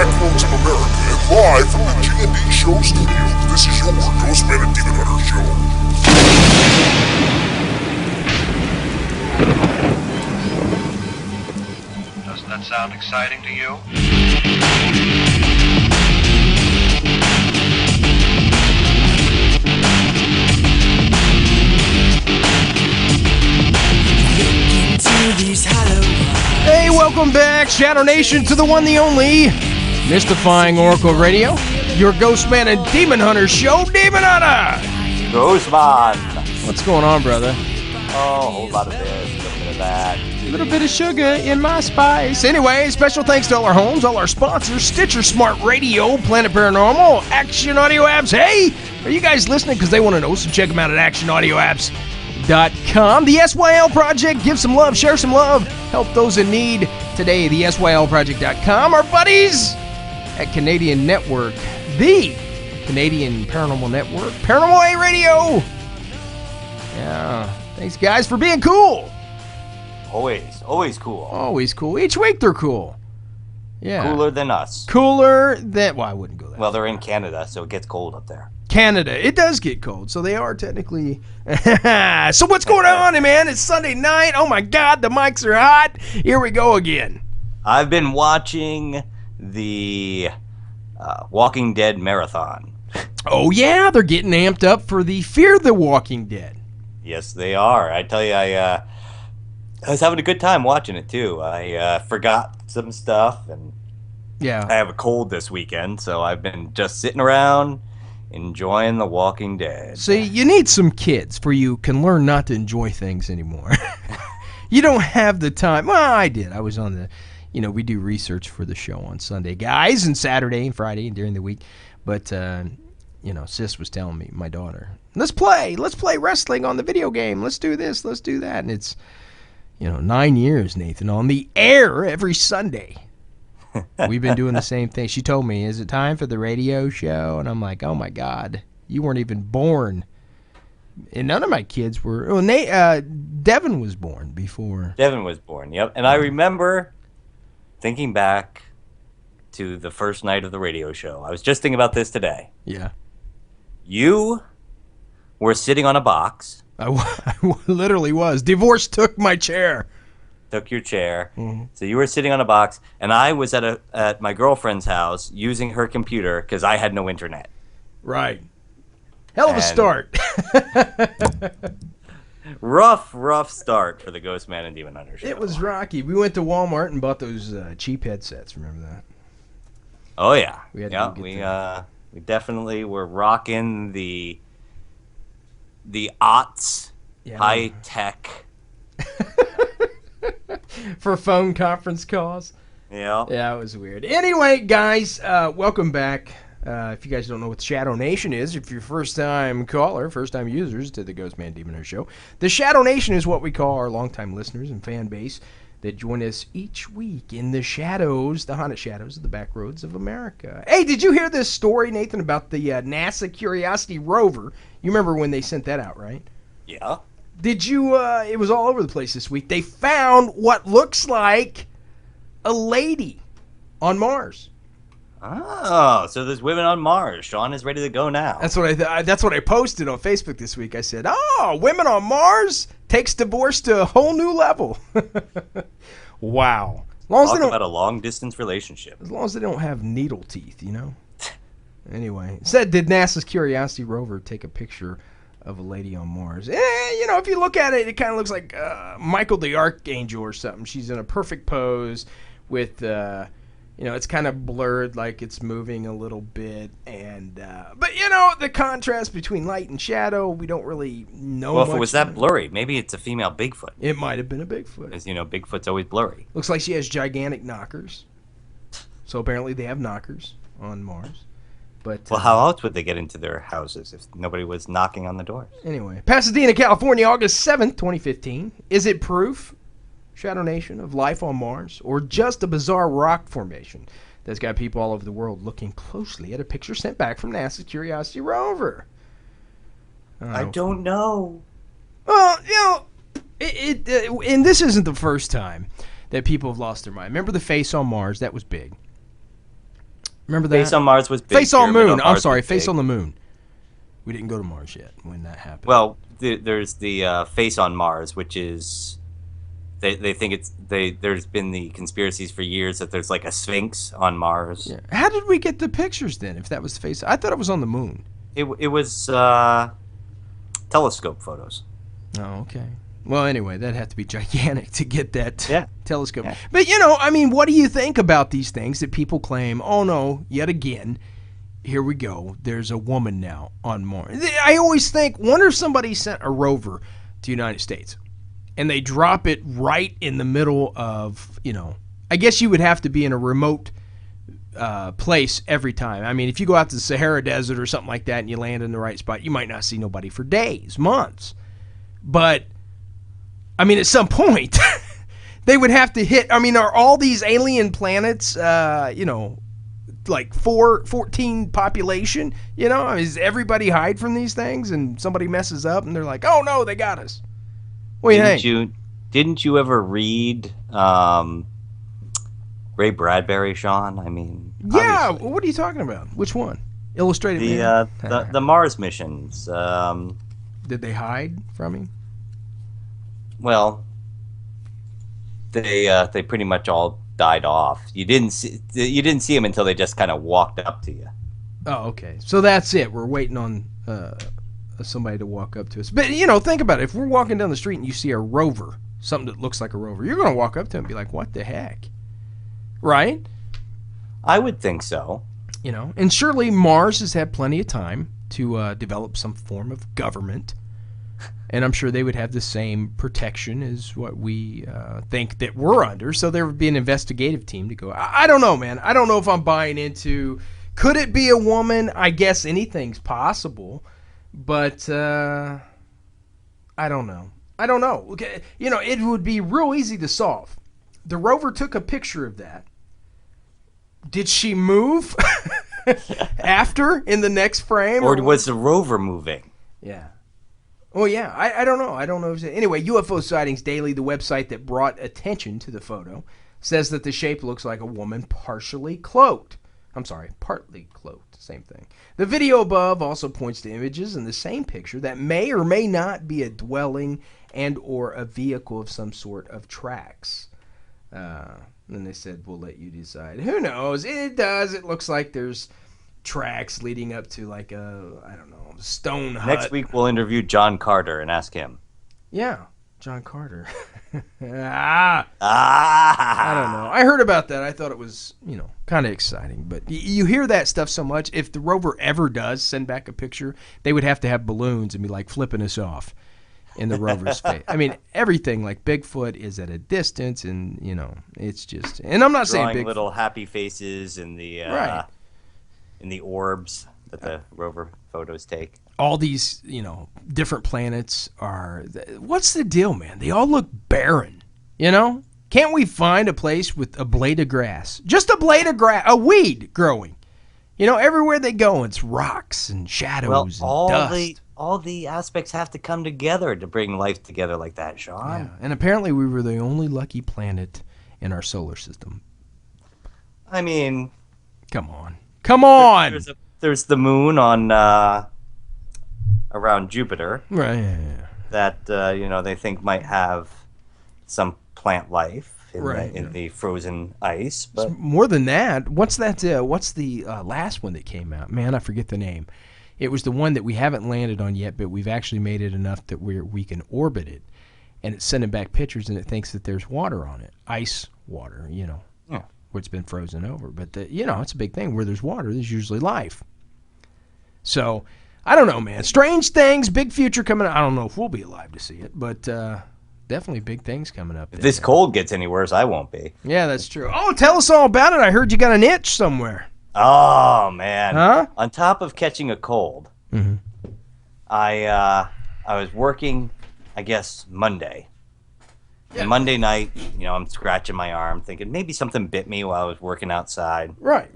backroads of America, and live from the G&D Show studios, this is your Ghostman and Demon Hunter Show. Doesn't that sound exciting to you? Hey, welcome back, Shadow Nation, to the one, the only, Mystifying Oracle Radio, your Ghostman and Demon Hunter show, Demon Hunter! Ghostman! What's going on, brother? Oh, a whole lot of this, a little bit of that. A little bit of sugar in my spice. Anyway, special thanks to all our homes, all our sponsors, Stitcher Smart Radio, Planet Paranormal, Action Audio Apps. Hey, are you guys listening? Because they want to know, so check them out at actionaudioapps.com. The SYL Project, give some love, share some love, help those in need today. The SYLproject.com. Our buddies at Canadian Network, the Canadian Paranormal Network, Paranormal A Radio. Yeah, thanks guys for being cool. Always cool. Always cool. Each week they're cool. Yeah. Cooler than us. Cooler than, well, I wouldn't go there. Well, they're in Canada, so it gets cold up there. Canada. It does get cold, so they are technically... So what's going on, man? It's Sunday night. Oh, my God, the mics are hot. Here we go again. I've been watching the Walking Dead marathon. Oh, yeah, they're getting amped up for the Fear the Walking Dead. Yes, they are. I tell you, I was having a good time watching it, too. I forgot some stuff, and yeah, I have a cold this weekend, so I've been just sitting around enjoying The Walking Dead. See, you need some kids for you can learn not to enjoy things anymore. You don't have the time. Well, I did. I was on the, we do research for the show on Sunday, guys, and Saturday and Friday and during the week. But, Sis was telling me, my daughter, let's play wrestling on the video game. Let's do this, let's do that. And it's, 9 years, Nathan, on the air every Sunday. We've been doing the same thing. She told me, is it time for the radio show? And I'm like, oh, my God, you weren't even born. And none of my kids were. Well, Devin was born before. Devin was born, yep. And I remember thinking back to the first night of the radio show. I was just thinking about this today. Yeah. You were sitting on a box. I literally was. Divorce took my chair. Took your chair. Mm-hmm. So you were sitting on a box, and I was at my girlfriend's house using her computer because I had no internet. Right. Hell of a start. rough start for the Ghostman and Demon Hunter show. It was rocky. We went to Walmart and bought those cheap headsets. Remember that? Oh yeah. We definitely were rocking the aughts high tech. For phone conference calls. Yeah. Yeah, it was weird. Anyway, guys, welcome back. If you guys don't know what the Shadow Nation is, if you're first-time caller, first-time users to the Ghostman Demon Hunter Show, the Shadow Nation is what we call our longtime listeners and fan base that join us each week in the shadows, the haunted shadows of the back roads of America. Hey, did you hear this story, Nathan, about the NASA Curiosity rover? You remember when they sent that out, right? Yeah. Did you, it was all over the place this week. They found what looks like a lady on Mars. Oh, so there's women on Mars. Sean is ready to go now. That's what I posted on Facebook this week. I said, "Oh, women on Mars takes divorce to a whole new level." Wow. Talk about a long distance relationship. As long as they don't have needle teeth, Anyway, it said, did NASA's Curiosity rover take a picture of a lady on Mars? If you look at it, it kind of looks like Michael the Archangel or something. She's in a perfect pose with, it's kind of blurred, like it's moving a little bit. And but, the contrast between light and shadow, we don't really know Well, much. if it was that blurry, maybe it's a female Bigfoot. It might have been a Bigfoot. As Bigfoot's always blurry. Looks like she has gigantic knockers. So apparently they have knockers on Mars. But, well, how else would they get into their houses if nobody was knocking on the doors? Anyway, Pasadena, California, August 7th, 2015. Is it proof, Shadow Nation, of life on Mars, or just a bizarre rock formation that's got people all over the world looking closely at a picture sent back from NASA's Curiosity rover? I don't know. Well, and this isn't the first time that people have lost their mind. Remember the face on Mars? That was big. Remember that? Face on Mars was big. Face on Pyramid Moon. I'm Mars sorry, was Face big. on the Moon. We didn't go to Mars yet when that happened. Well, there's the Face on Mars, which is they think it's there's been the conspiracies for years that there's like a Sphinx on Mars. Yeah. How did we get the pictures then? If that was the face, I thought it was on the moon. It was telescope photos. Oh, okay. Well, anyway, that'd have to be gigantic to get that telescope. Yeah. But, I mean, what do you think about these things that people claim, oh, no, yet again, here we go, there's a woman now on Mars. I always think, wonder if somebody sent a rover to the United States and they drop it right in the middle of, I guess you would have to be in a remote place every time. I mean, if you go out to the Sahara Desert or something like that and you land in the right spot, you might not see nobody for days, months. But I mean, at some point, they would have to hit. I mean, are all these alien planets, like 14 population? Is everybody hide from these things and somebody messes up and they're like, oh no, they got us? What do you think? Didn't you ever read Ray Bradbury, Sean? I mean, Yeah. obviously. What are you talking about? Which one? Illustrated Man? The Mars missions. Did they hide from him? Well, they pretty much all died off. You didn't see them until they just kind of walked up to you. Oh, okay. So that's it. We're waiting on somebody to walk up to us. But, think about it. If we're walking down the street and you see a rover, something that looks like a rover, you're going to walk up to it and be like, what the heck? Right? I would think so. And surely Mars has had plenty of time to develop some form of government. And I'm sure they would have the same protection as what we think that we're under. So there would be an investigative team to go. I don't know, man. I don't know if I'm buying into, could it be a woman? I guess anything's possible. But I don't know. Okay, it would be real easy to solve. The rover took a picture of that. Did she move after in the next frame? Or was the rover moving? Yeah. Oh, yeah. I don't know. I don't know. Anyway, UFO Sightings Daily, the website that brought attention to the photo, says that the shape looks like a woman partly cloaked. Same thing. The video above also points to images in the same picture that may or may not be a dwelling and or a vehicle of some sort of tracks. And they said, we'll let you decide. Who knows? It does. It looks like there's tracks leading up to like a, I don't know, stone hut. Next week we'll interview John Carter and ask him. Yeah, John Carter. I don't know. I heard about that. I thought it was, kind of exciting. But you hear that stuff so much. If the rover ever does send back a picture, they would have to have balloons and be like flipping us off in the rover's face. I mean, everything like Bigfoot is at a distance, and it's just. And I'm not saying Drawing Bigfoot. little happy faces in the Right. in the orbs that the rover photos take. All these, different planets are. What's the deal, man? They all look barren. Can't we find a place with a blade of grass? Just a blade of grass, a weed growing. Everywhere they go, it's rocks and shadows and dust. All the aspects have to come together to bring life together like that, Sean. Yeah. And apparently we were the only lucky planet in our solar system. I mean, Come on. There's the moon on around Jupiter Right. Yeah. that they think might have some plant life Right, in the frozen ice, but More than that, what's that? What's the last one that came out? Man, I forget the name. It was the one that we haven't landed on yet, but we've actually made it enough that we can orbit it, and it's sending back pictures, and it thinks that there's water on it, ice water, Yeah. where it's been frozen over. But it's a big thing. Where there's water, there's usually life. So I don't know, man. Strange things, big future coming. I don't know if we'll be alive to see it, but definitely big things coming up. if this cold gets any worse, I won't be. Yeah, that's true. Oh, tell us all about it. I heard you got an itch somewhere. Oh man! Huh? On top of catching a cold, Mhm. I was working, I guess Monday. Yeah. And Monday night, I'm scratching my arm, thinking maybe something bit me while I was working outside. Right.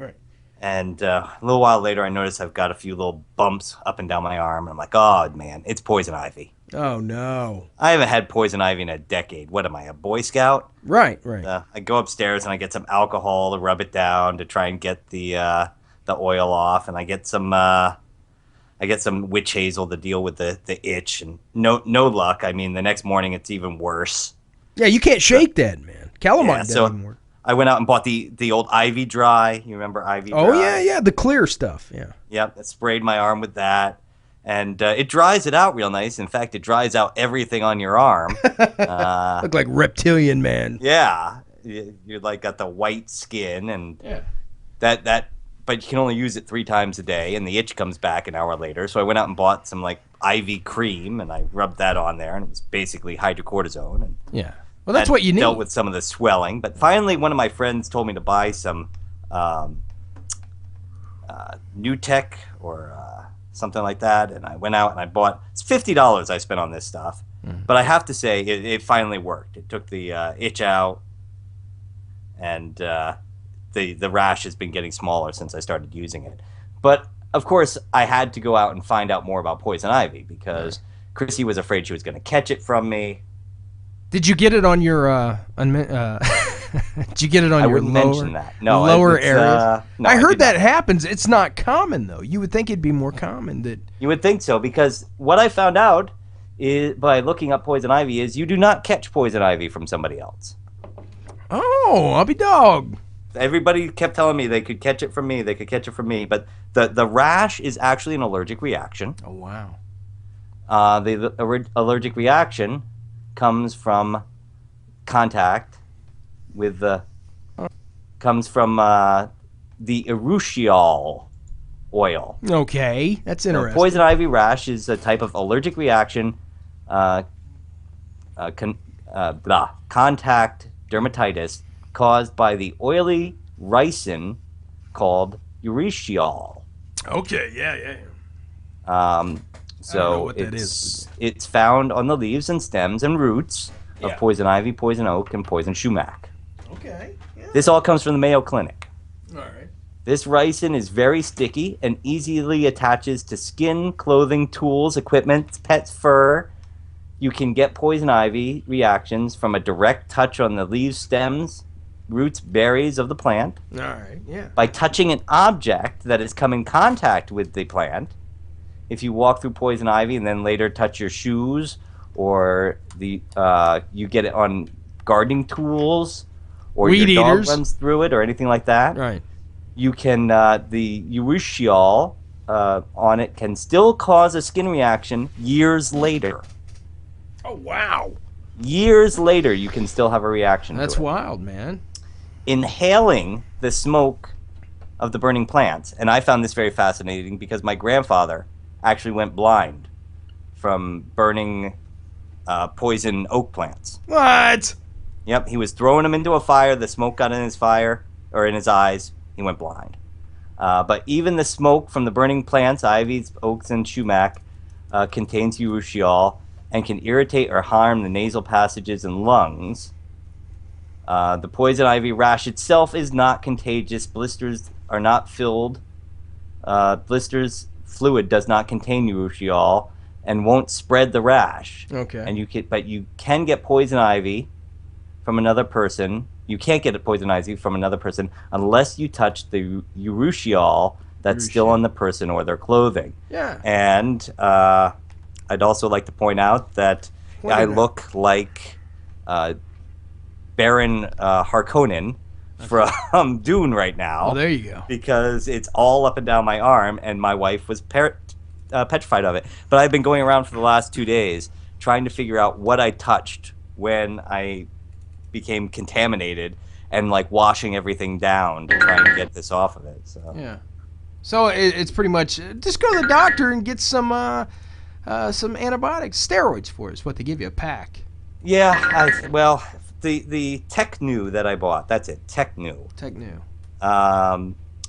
And a little while later, I noticed I've got a few little bumps up and down my arm. And I'm like, oh man, it's poison ivy. Oh no. I haven't had poison ivy in a decade. What am I, a Boy Scout? Right. I go upstairs and I get some alcohol to rub it down to try and get the the oil off, and I get some witch hazel to deal with the itch, and no luck. I mean, the next morning it's even worse. Yeah, you can't shake that, man. Calamine doesn't even work. I went out and bought the old Ivy Dry. You remember Ivy Dry? Oh yeah, the clear stuff. Yeah. Yep, I sprayed my arm with that, and it dries it out real nice. In fact, it dries out everything on your arm. Look like reptilian man. Yeah, you're like got the white skin, and that. But you can only use it 3 times a day, and the itch comes back an hour later. So I went out and bought some like Ivy cream, and I rubbed that on there, and it was basically hydrocortisone. And yeah. Well, that's what you need. Dealt with some of the swelling, but finally, one of my friends told me to buy some New Tech or something like that, and I went out and I bought. It's $50 I spent on this stuff, but I have to say it finally worked. It took the itch out, and the rash has been getting smaller since I started using it. But of course, I had to go out and find out more about poison ivy because Chrissy was afraid she was going to catch it from me. Did you get it on your? Did you get it on your lower areas? No, I heard that happens. It's not common though. You would think it'd be more common that. You would think so because what I found out is by looking up poison ivy is you do not catch poison ivy from somebody else. Oh, I'll be dog. Everybody kept telling me they could catch it from me. They could catch it from me, but the rash is actually an allergic reaction. Oh wow. The allergic reaction comes from contact with the urushiol oil. Okay, that's interesting. Poison ivy rash is a type of allergic reaction, contact dermatitis caused by the oily ricin called urushiol. Okay, yeah. So I don't know what that is. It's found on the leaves and stems and roots of poison ivy, poison oak, and poison sumac. Okay. Yeah. This all comes from the Mayo Clinic. All right. This ricin is very sticky and easily attaches to skin, clothing, tools, equipment, pet's fur. You can get poison ivy reactions from a direct touch on the leaves, stems, roots, berries of the plant. All right, yeah. By touching an object that has come in contact with the plant. If you walk through poison ivy and then later touch your shoes, or you get it on gardening tools, or weed your dog eaters runs through it, or anything like that. Right. You can the urushiol on it can still cause a skin reaction years later. Oh wow! Years later, you can still have a reaction. That's to it. wild, man. Inhaling the smoke of the burning plants, and I found this very fascinating because my grandfather actually went blind from burning poison oak plants. What? Yep, he was throwing them into a fire. The smoke got in his fire or in his eyes. He went blind. But even the smoke from the burning plants, ivies, oaks, and sumac, contains urushiol and can irritate or harm the nasal passages and lungs. The poison ivy rash itself is not contagious. Blisters are not filled. Blisters fluid does not contain urushiol and won't spread the rash. Okay. And you can get poison ivy from another person. You can't get a poison ivy from another person unless you touch the urushiol that's still on the person or their clothing. Yeah. And I'd also like to point out that I look like Baron Harkonnen from Dune right now. Oh, there you go. Because it's all up and down my arm, and my wife was petrified of it. But I've been going around for the last 2 days trying to figure out what I touched when I became contaminated and like washing everything down to try and get this off of it. So yeah. So it's pretty much just go to the doctor and get some antibiotics, steroids for us. What they give you, a pack. Yeah. The Technu that I bought, that's it, Technu,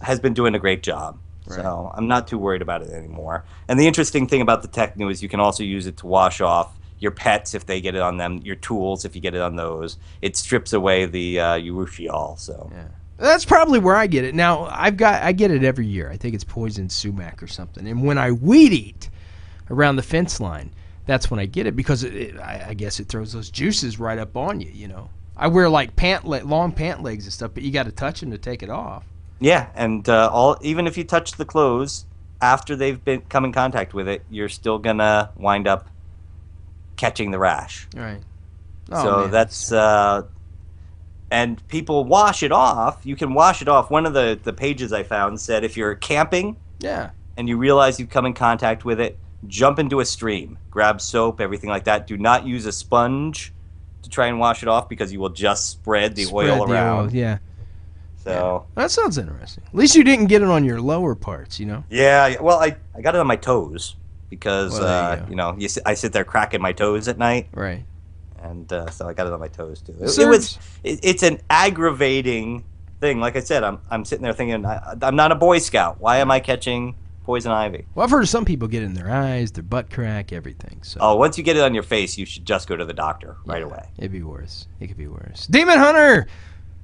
has been doing a great job. Right. So I'm not too worried about it anymore. And the interesting thing about the Technu is you can also use it to wash off your pets if they get it on them, your tools if you get it on those. It strips away the urushiol. So yeah. That's probably where I get it. Now I get it every year. I think it's poison sumac or something. And when I weed eat around the fence line, that's when I get it because I guess it throws those juices right up on you. You know, I wear like long pant legs and stuff, but you got to touch them to take it off. Yeah, and even if you touch the clothes after they've been come in contact with it, you're still gonna wind up catching the rash. Right. Oh, So man, that's and people wash it off. You can wash it off. One of the pages I found said if you're camping yeah. and you realize you've come in contact with it, jump into a stream, grab soap, everything like that. Do not use a sponge to try and wash it off because you will just spread the oil around. Yeah. So That sounds interesting. At least you didn't get it on your lower parts, you know? yeah, well, I got it on my toes because Well, there you go. I sit there cracking my toes at night, Right. and so I got it on my toes too. Serves- It's an aggravating thing. Like I said, I'm sitting there thinking I'm not a Boy Scout. Why am I catching poison ivy? Well, I've heard some people get it in their eyes, their butt crack, everything. So Oh, once you get it on your face, you should just go to the doctor right away. it'd be worse. It could be worse. Demon Hunter!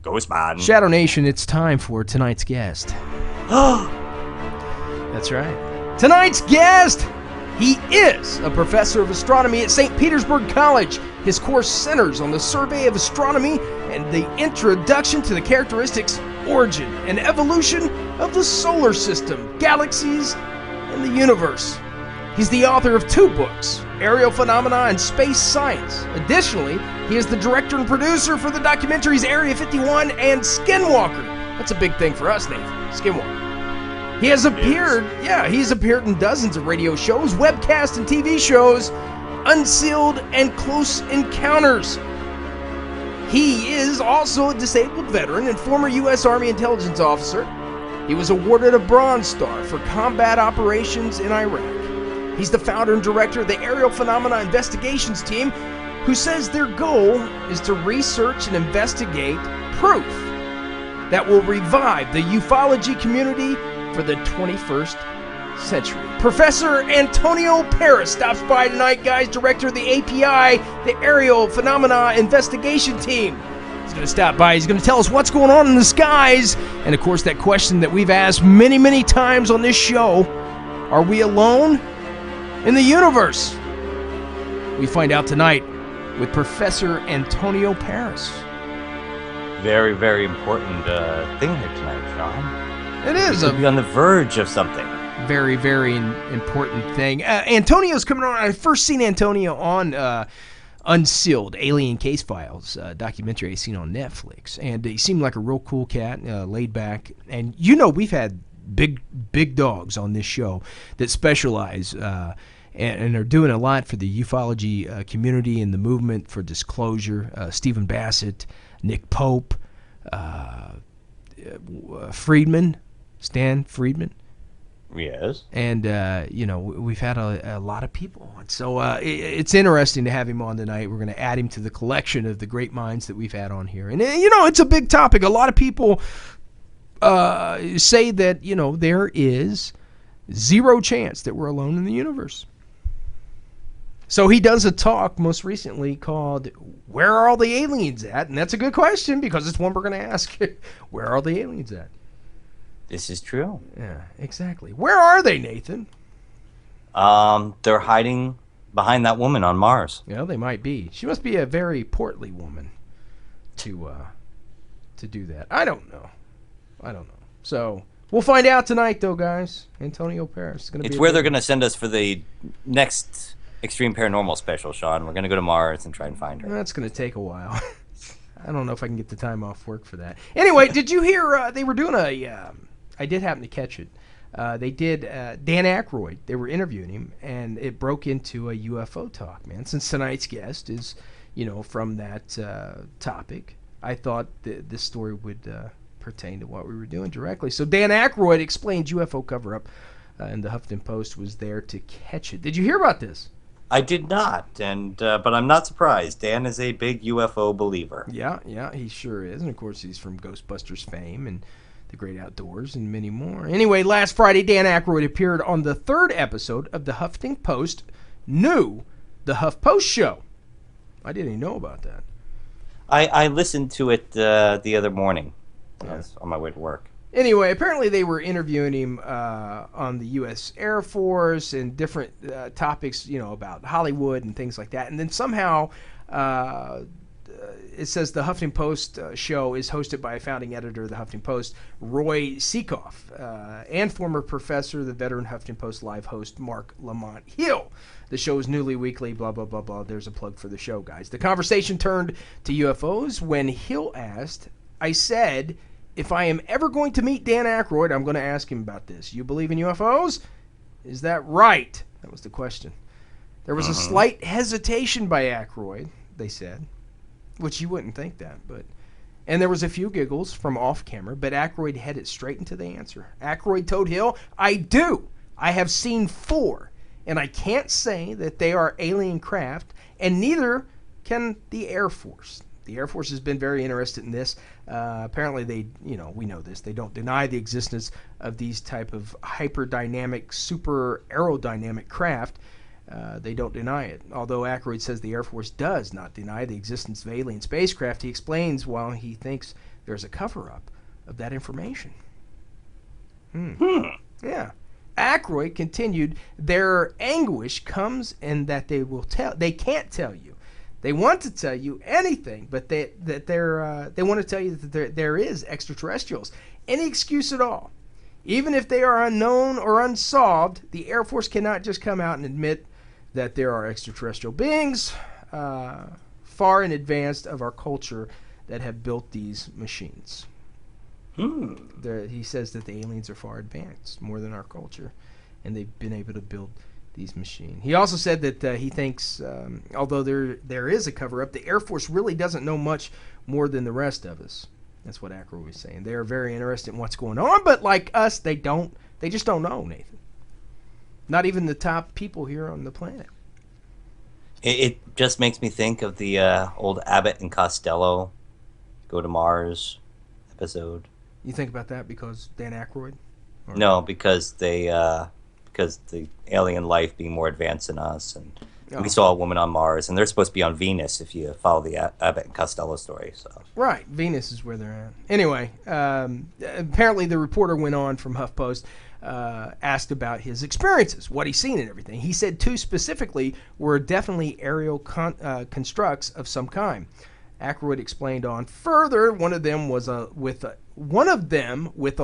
GhostMan. Shadow Nation, it's time for tonight's guest. That's right. Tonight's guest, he is a professor of astronomy at St. Petersburg College. His course centers on the survey of astronomy and the introduction to the characteristics, origin, and evolution of the solar system, galaxies, and the universe. He's the author of 2 books, Aerial Phenomena and Space Science. Additionally, he is the director and producer for the documentaries Area 51 and Skinwalker. That's a big thing for us, Nathan. Skinwalker. He has appeared, he's appeared in dozens of radio shows, webcasts, and TV shows, Unsealed and Close Encounters. He is also a disabled veteran and former U.S. Army intelligence officer. He was awarded a Bronze Star for combat operations in Iraq. He's the founder and director of the Aerial Phenomena Investigations Team, who says their goal is to research and investigate proof that will revive the ufology community for the 21st century. Professor Antonio Paris stops by tonight, guys, director of the API, the Aerial Phenomena Investigation Team. He's going to stop by. He's going to tell us what's going on in the skies. And, of course, that question that we've asked many, many times on this show, are we alone in the universe? We find out tonight with Professor Antonio Paris. Very, very important thing here tonight, Sean. It is Could be on the verge of something. very, very important thing. Antonio's coming on. I first seen Antonio on Unsealed, Alien Case Files documentary I seen on Netflix. And he seemed like a real cool cat, laid back. And we've had big dogs on this show that specialize and are doing a lot for the ufology community and the movement for disclosure. Stephen Bassett, Nick Pope, Stan Friedman. Yes. And, we've had a lot of people on. So it's interesting to have him on tonight. We're going to add him to the collection of the great minds that we've had on here. And, it's a big topic. A lot of people say that, there is zero chance that we're alone in the universe. So he does a talk most recently called Where Are All the Aliens At? And that's a good question because it's one we're going to ask. Where are the aliens at? This is true. Yeah, exactly. Where are they, Nathan? They're hiding behind that woman on Mars. Yeah, they might be. She must be a very portly woman to do that. I don't know. So we'll find out tonight, though, guys. Antonio Paris is going to be. It's where they're going to send us for the next Extreme Paranormal special, Sean. We're going to go to Mars and try and find her. That's going to take a while. I don't know if I can get the time off work for that. Anyway, did you hear they were doing I did happen to catch it. They did Dan Aykroyd. They were interviewing him, and it broke into a UFO talk, man. Since tonight's guest is, from that topic, I thought this story would pertain to what we were doing directly. So Dan Aykroyd explained UFO cover-up, and the Huffington Post was there to catch it. Did you hear about this? I did not, but I'm not surprised. Dan is a big UFO believer. Yeah, he sure is. And, of course, he's from Ghostbusters fame and The Great Outdoors and many more. Anyway, last Friday, Dan Aykroyd appeared on the 3rd episode of the Huffington Post The HuffPost Show. I didn't even know about that. I listened to it the other morning when I was on my way to work. Anyway, apparently they were interviewing him on the U.S. Air Force and different topics, about Hollywood and things like that. And then somehow it says the Huffington Post show is hosted by a founding editor of the Huffington Post, Roy Sekoff, and former professor, the veteran Huffington Post live host, Mark Lamont Hill. The show is newly weekly, blah, blah, blah, blah. There's a plug for the show, guys. The conversation turned to UFOs when Hill asked, I said, if I am ever going to meet Dan Aykroyd, I'm going to ask him about this. You believe in UFOs? Is that right? That was the question. There was a slight hesitation by Aykroyd, they said, which you wouldn't think that, but... And there was a few giggles from off camera, but Aykroyd headed straight into the answer. Aykroyd told Hill, I do. I have seen 4, and I can't say that they are alien craft, and neither can the Air Force. The Air Force has been very interested in this. Apparently they, we know this, they don't deny the existence of these type of hyperdynamic, super aerodynamic craft. They don't deny it. Although Aykroyd says the Air Force does not deny the existence of alien spacecraft, he explains why he thinks there's a cover-up of that information. Yeah. Aykroyd continued, their anguish comes in that they can't tell you. They want to tell you anything, but they want to tell you that there is extraterrestrials. Any excuse at all. Even if they are unknown or unsolved, the Air Force cannot just come out and admit that there are extraterrestrial beings far in advance of our culture that have built these machines. He says that the aliens are far advanced, more than our culture, and they've been able to build these machines. He also said that he thinks, although there is a cover-up, the Air Force really doesn't know much more than the rest of us. That's what Aykroyd was saying. They are very interested in what's going on, but like us, they just don't know, Nathan. Not even the top people here on the planet. It just makes me think of the old Abbott and Costello Go to Mars episode. You think about that because Dan Aykroyd? Or? No, because the alien life being more advanced than us, and we saw a woman on Mars, and they're supposed to be on Venus if you follow the Abbott and Costello story. So right, Venus is where they're at. Anyway, apparently the reporter went on from HuffPost, asked about his experiences, what he's seen and everything. He said 2 specifically were definitely aerial constructs of some kind. Aykroyd explained on further, one of them with a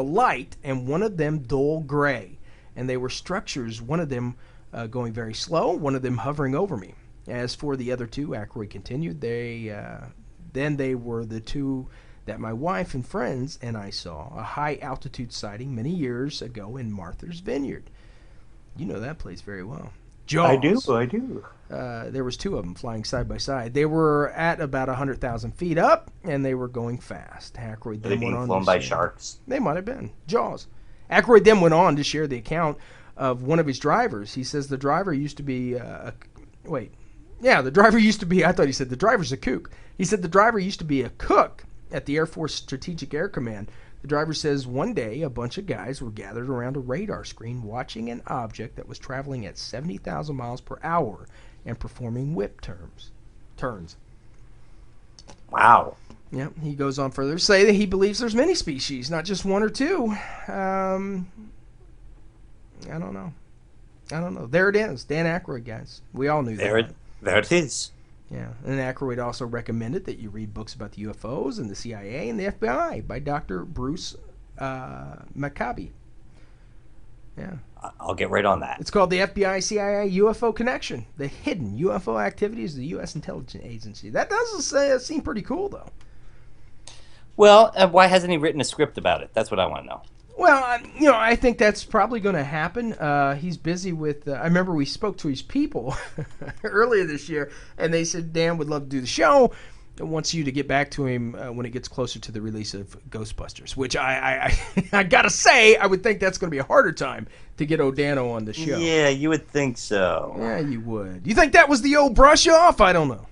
light and one of them dull gray, and they were structures, one of them going very slow, one of them hovering over me. As for the other 2, Aykroyd continued, they were the 2 that my wife and friends and I saw, a high altitude sighting many years ago in Martha's Vineyard. You know that place very well. Jaws. I do. There was 2 of them flying side by side. They were at about 100,000 feet up, and they were going fast. Aykroyd then went on. Flown by sharks. They might have been Jaws. Aykroyd then went on to share the account of one of his drivers. He says the driver used to be the driver used to be. I thought he said the driver's a kook. He said the driver used to be a cook at the Air Force Strategic Air Command. The driver says one day a bunch of guys were gathered around a radar screen watching an object that was traveling at 70,000 miles per hour and performing whip turns. Wow. Yeah, he goes on further to say that he believes there's many species, not just 1 or 2. I don't know. There it is. Dan Aykroyd, guys. We all knew that. There it is. Yeah, and Aykroyd also recommended that you read books about the UFOs and the CIA and the FBI by Dr. Bruce Maccabi. Yeah. I'll get right on that. It's called the FBI-CIA UFO Connection, the hidden UFO activities of the U.S. intelligence agency. That does seem pretty cool, though. Well, why hasn't he written a script about it? That's what I want to know. Well, I think that's probably going to happen. He's busy with... I remember we spoke to his people earlier this year, and they said Dan would love to do the show and wants you to get back to him when it gets closer to the release of Ghostbusters, which I got to say, I would think that's going to be a harder time to get O'Dano on the show. Yeah, you would think so. Yeah, you would. You think that was the old brush off? I don't know.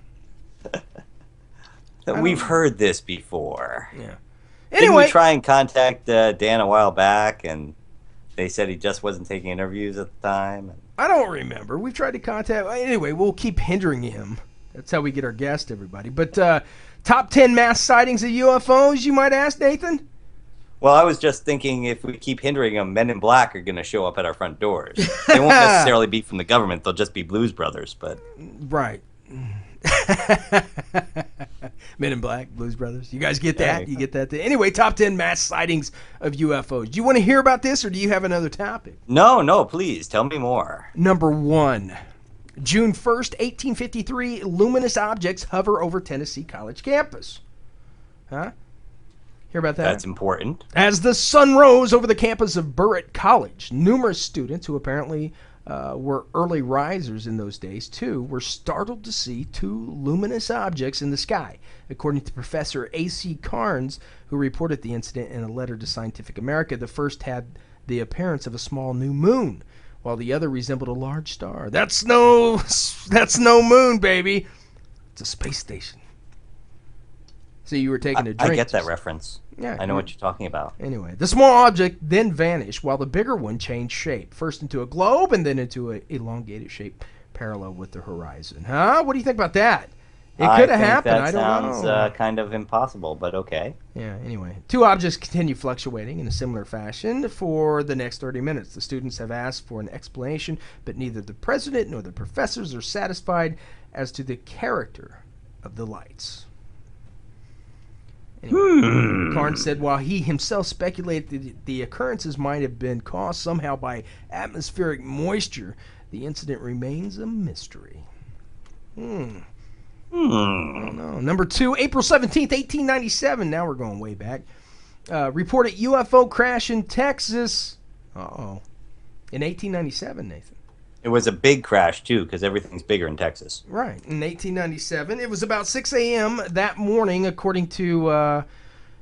We've heard this before. Yeah. Didn't Anyway, we try and contact Dan a while back, and they said he just wasn't taking interviews at the time? I don't remember. We've tried to contact... Anyway, we'll keep hindering him. That's how we get our guests, everybody. But top 10 mass sightings of UFOs, you might ask, Nathan? Well, I was just thinking if we keep hindering them, Men in Black are going to show up at our front doors. They won't necessarily be from the government. They'll just be Blues Brothers. But right. Men in Black, Blues Brothers. You guys get that? You get that? Anyway, top 10 mass sightings of UFOs. Do you want to hear about this, or do you have another topic? No, please. Tell me more. Number 1. June 1st, 1853, luminous objects hover over Tennessee College campus. Huh? Hear about that? That's important. As the sun rose over the campus of Burritt College, numerous students who apparently were early risers in those days, too, were startled to see 2 luminous objects in the sky, according to Professor A.C. Carnes, who reported the incident in a letter to Scientific America. The first had the appearance of a small new moon, while the other resembled a large star. That's no moon, baby. It's a space station. So you were taking a drink. I get that reference. Yeah, I know what you're talking about. Anyway, the small object then vanished while the bigger one changed shape, first into a globe and then into an elongated shape parallel with the horizon. Huh? What do you think about that? It could have happened. I don't know. That sounds kind of impossible, but okay. Yeah, anyway. 2 objects continue fluctuating in a similar fashion for the next 30 minutes. The students have asked for an explanation, but neither the president nor the professors are satisfied as to the character of the lights. Anyway, Carnes said while he himself speculated the occurrences might have been caused somehow by atmospheric moisture, the incident remains a mystery. I don't know. Number 2, April 17th, 1897. Now we're going way back. Reported UFO crash in Texas. Uh-oh. In 1897, Nathan. It was a big crash, too, because everything's bigger in Texas. Right. In 1897. It was about 6 a.m. that morning, according to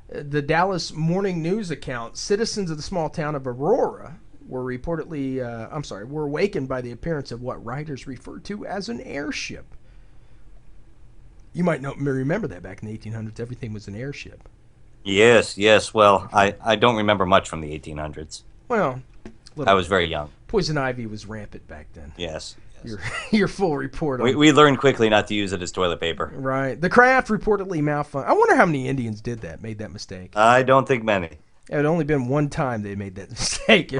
the Dallas Morning News account. Citizens of the small town of Aurora were were awakened by the appearance of what writers referred to as an airship. You might remember that back in the 1800s, everything was an airship. Yes. Well, I don't remember much from the 1800s. Well, I was very young. Poison ivy was rampant back then. Yes. Your full report on we learned quickly not to use it as toilet paper. Right. The craft reportedly malfunctioned. I wonder how many Indians made that mistake. I don't think many. It had only been one time they made that mistake,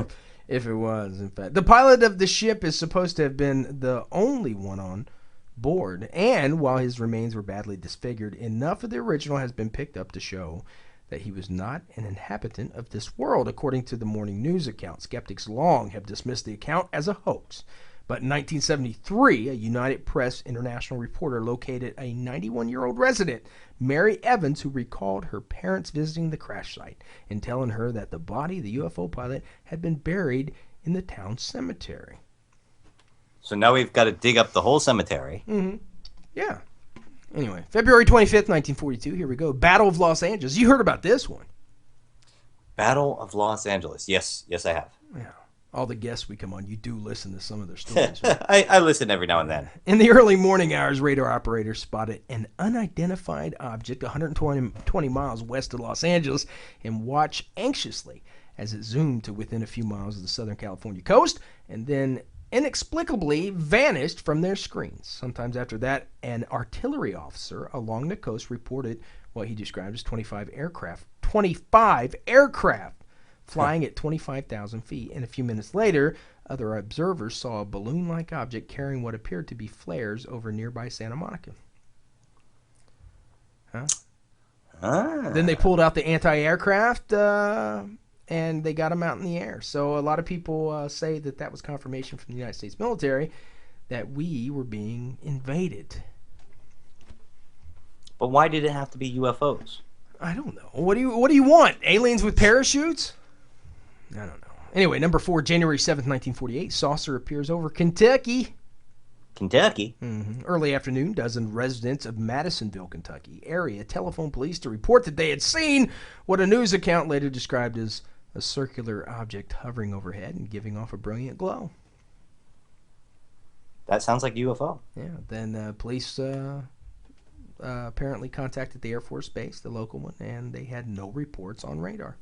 if it was, in fact. The pilot of the ship is supposed to have been the only one on board, and while his remains were badly disfigured, enough of the original has been picked up to show that he was not an inhabitant of this world, according to the Morning News account. Skeptics long have dismissed the account as a hoax. But in 1973, a United Press International reporter located a 91-year-old resident, Mary Evans, who recalled her parents visiting the crash site and telling her that the body of the UFO pilot had been buried in the town cemetery. So now we've got to dig up the whole cemetery. Mm-hmm. Yeah. Anyway, February 25th, 1942. Here we go. Battle of Los Angeles. You heard about this one. Battle of Los Angeles. Yes, I have. Yeah. All the guests we come on, you do listen to some of their stories. Right? I listen every now and then. In the early morning hours, radar operators spotted an unidentified object 120 miles west of Los Angeles and watched anxiously as it zoomed to within a few miles of the Southern California coast and then inexplicably vanished from their screens. Sometimes after that, an artillery officer along the coast reported what he described as 25 aircraft flying at 25,000 feet. And a few minutes later, other observers saw a balloon-like object carrying what appeared to be flares over nearby Santa Monica. Then they pulled out the anti-aircraft and they got them out in the air. So a lot of people say that was confirmation from the United States military that we were being invaded. But why did it have to be UFOs? I don't know. What do you want? Aliens with parachutes? I don't know. Anyway, number 4, January 7th, 1948. Saucer appears over Kentucky. Kentucky? Mm-hmm. Early afternoon, dozen residents of Madisonville, Kentucky area telephoned police to report that they had seen what a news account later described as a circular object hovering overhead and giving off a brilliant glow. That sounds like UFO. Yeah. Then police apparently contacted the Air Force Base, the local one, and they had no reports on radar.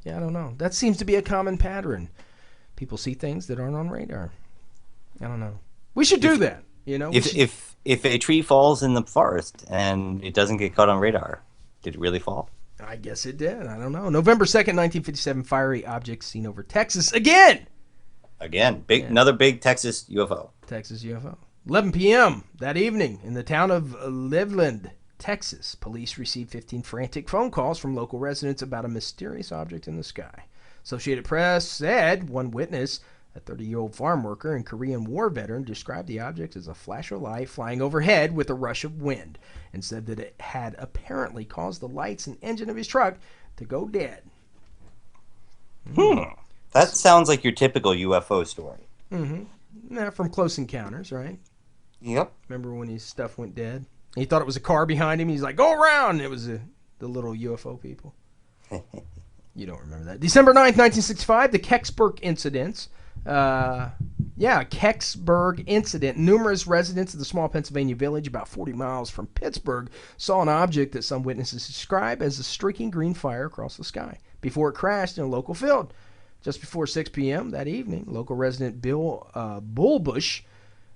Yeah, I don't know. That seems to be a common pattern. People see things that aren't on radar. I don't know. We should do that. You know. If a tree falls in the forest and it doesn't get caught on radar, did it really fall? I guess it did. I don't know. November 2nd, 1957, fiery object seen over Texas again. Again, another big Texas UFO. Texas UFO. 11 p.m. that evening in the town of Livland, Texas, police received 15 frantic phone calls from local residents about a mysterious object in the sky. Associated Press said one witness, a 30-year-old farm worker and Korean War veteran, described the object as a flash of light flying overhead with a rush of wind and said that it had apparently caused the lights and engine of his truck to go dead. That sounds like your typical UFO story. Yeah, from Close Encounters, right? Yep. Remember when his stuff went dead? He thought it was a car behind him. He's like, go around. It was the little UFO people. You don't remember that. December 9th, 1965, the Kecksburg incidents. Kecksburg incident. Numerous residents of the small Pennsylvania village about 40 miles from Pittsburgh saw an object that some witnesses describe as a streaking green fire across the sky before it crashed in a local field. Just before 6 p.m. that evening, local resident Bill Bullbush,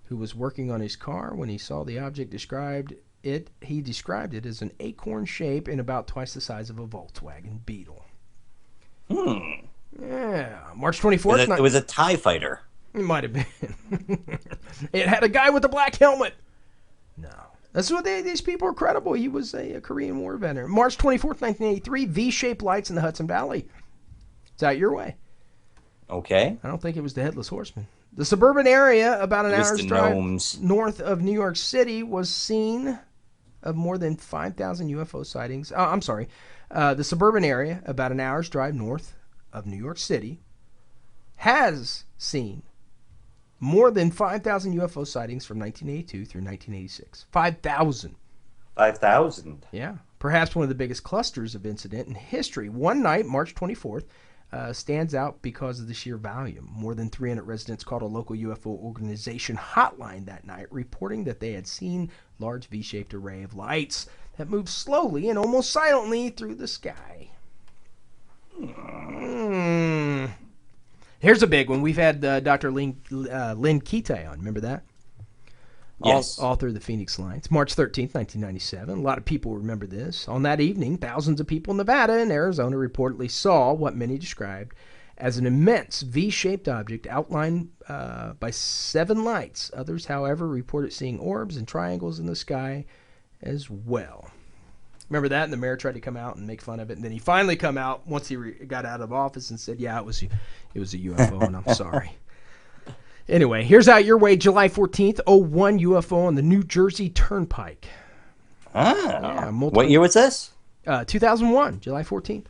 who was working on his car when he saw the object, described it as an acorn shape and about twice the size of a Volkswagen Beetle. Yeah. March 24th. It was a TIE fighter. It might have been. It had a guy with a black helmet. No. That's what these people are credible. He was a Korean War veteran. March 24th, 1983, V-shaped lights in the Hudson Valley. It's out your way. Okay. I don't think it was the Headless Horseman. The suburban area, about an hour's drive north of New York City, was seen of more than 5,000 UFO sightings. The suburban area, about an hour's drive north of New York City, has seen more than 5,000 UFO sightings from 1982 through 1986. 5,000. 5,000. Yeah. Perhaps one of the biggest clusters of incident in history. One night, March 24th, stands out because of the sheer volume. More than 300 residents called a local UFO organization hotline that night, reporting that they had seen large V-shaped array of lights that moved slowly and almost silently through the sky. Here's a big one. We've had Dr. Lynn Kitei on. Remember that? Yes. Author of the Phoenix Lights. March 13th, 1997. A lot of people remember this. On that evening, thousands of people in Nevada and Arizona reportedly saw what many described as an immense V-shaped object outlined by 7 lights. Others, however, reported seeing orbs and triangles in the sky as well. Remember that? And the mayor tried to come out and make fun of it. And then he finally come out once he got out of office and said, yeah, it was a UFO, and I'm sorry. Anyway, here's out your way, July 14th, 01 UFO on the New Jersey Turnpike. Yeah, what year was this? 2001, July 14th.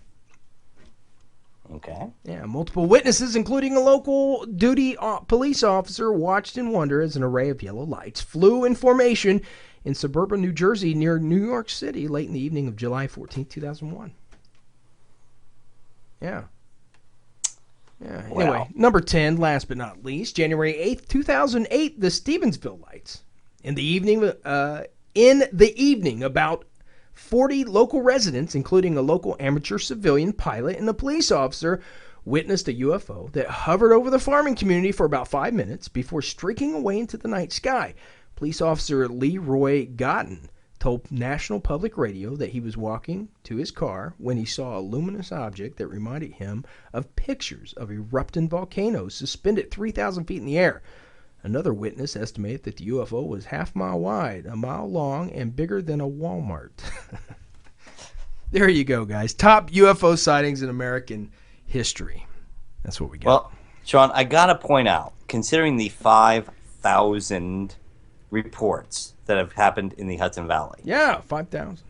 Okay. Yeah, multiple witnesses, including a local duty police officer, watched in wonder as an array of yellow lights flew in formation in suburban New Jersey near New York City late in the evening of July 14th, 2001. Yeah. Yeah. Anyway, Wow. number 10, last but not least, January 8th, 2008, the Stevensville lights. In the evening, about 40 local residents, including a local amateur civilian pilot and a police officer, witnessed a UFO that hovered over the farming community for about 5 minutes before streaking away into the night sky. Police officer Leroy Gotten told National Public Radio that he was walking to his car when he saw a luminous object that reminded him of pictures of erupting volcanoes suspended 3,000 feet in the air. Another witness estimated that the UFO was half a mile wide, a mile long, and bigger than a Walmart. There you go, guys. Top UFO sightings in American history. That's what we got. Well, Sean, I got to point out, considering the 5,000 reports that have happened in the Hudson Valley. Yeah, 5,000.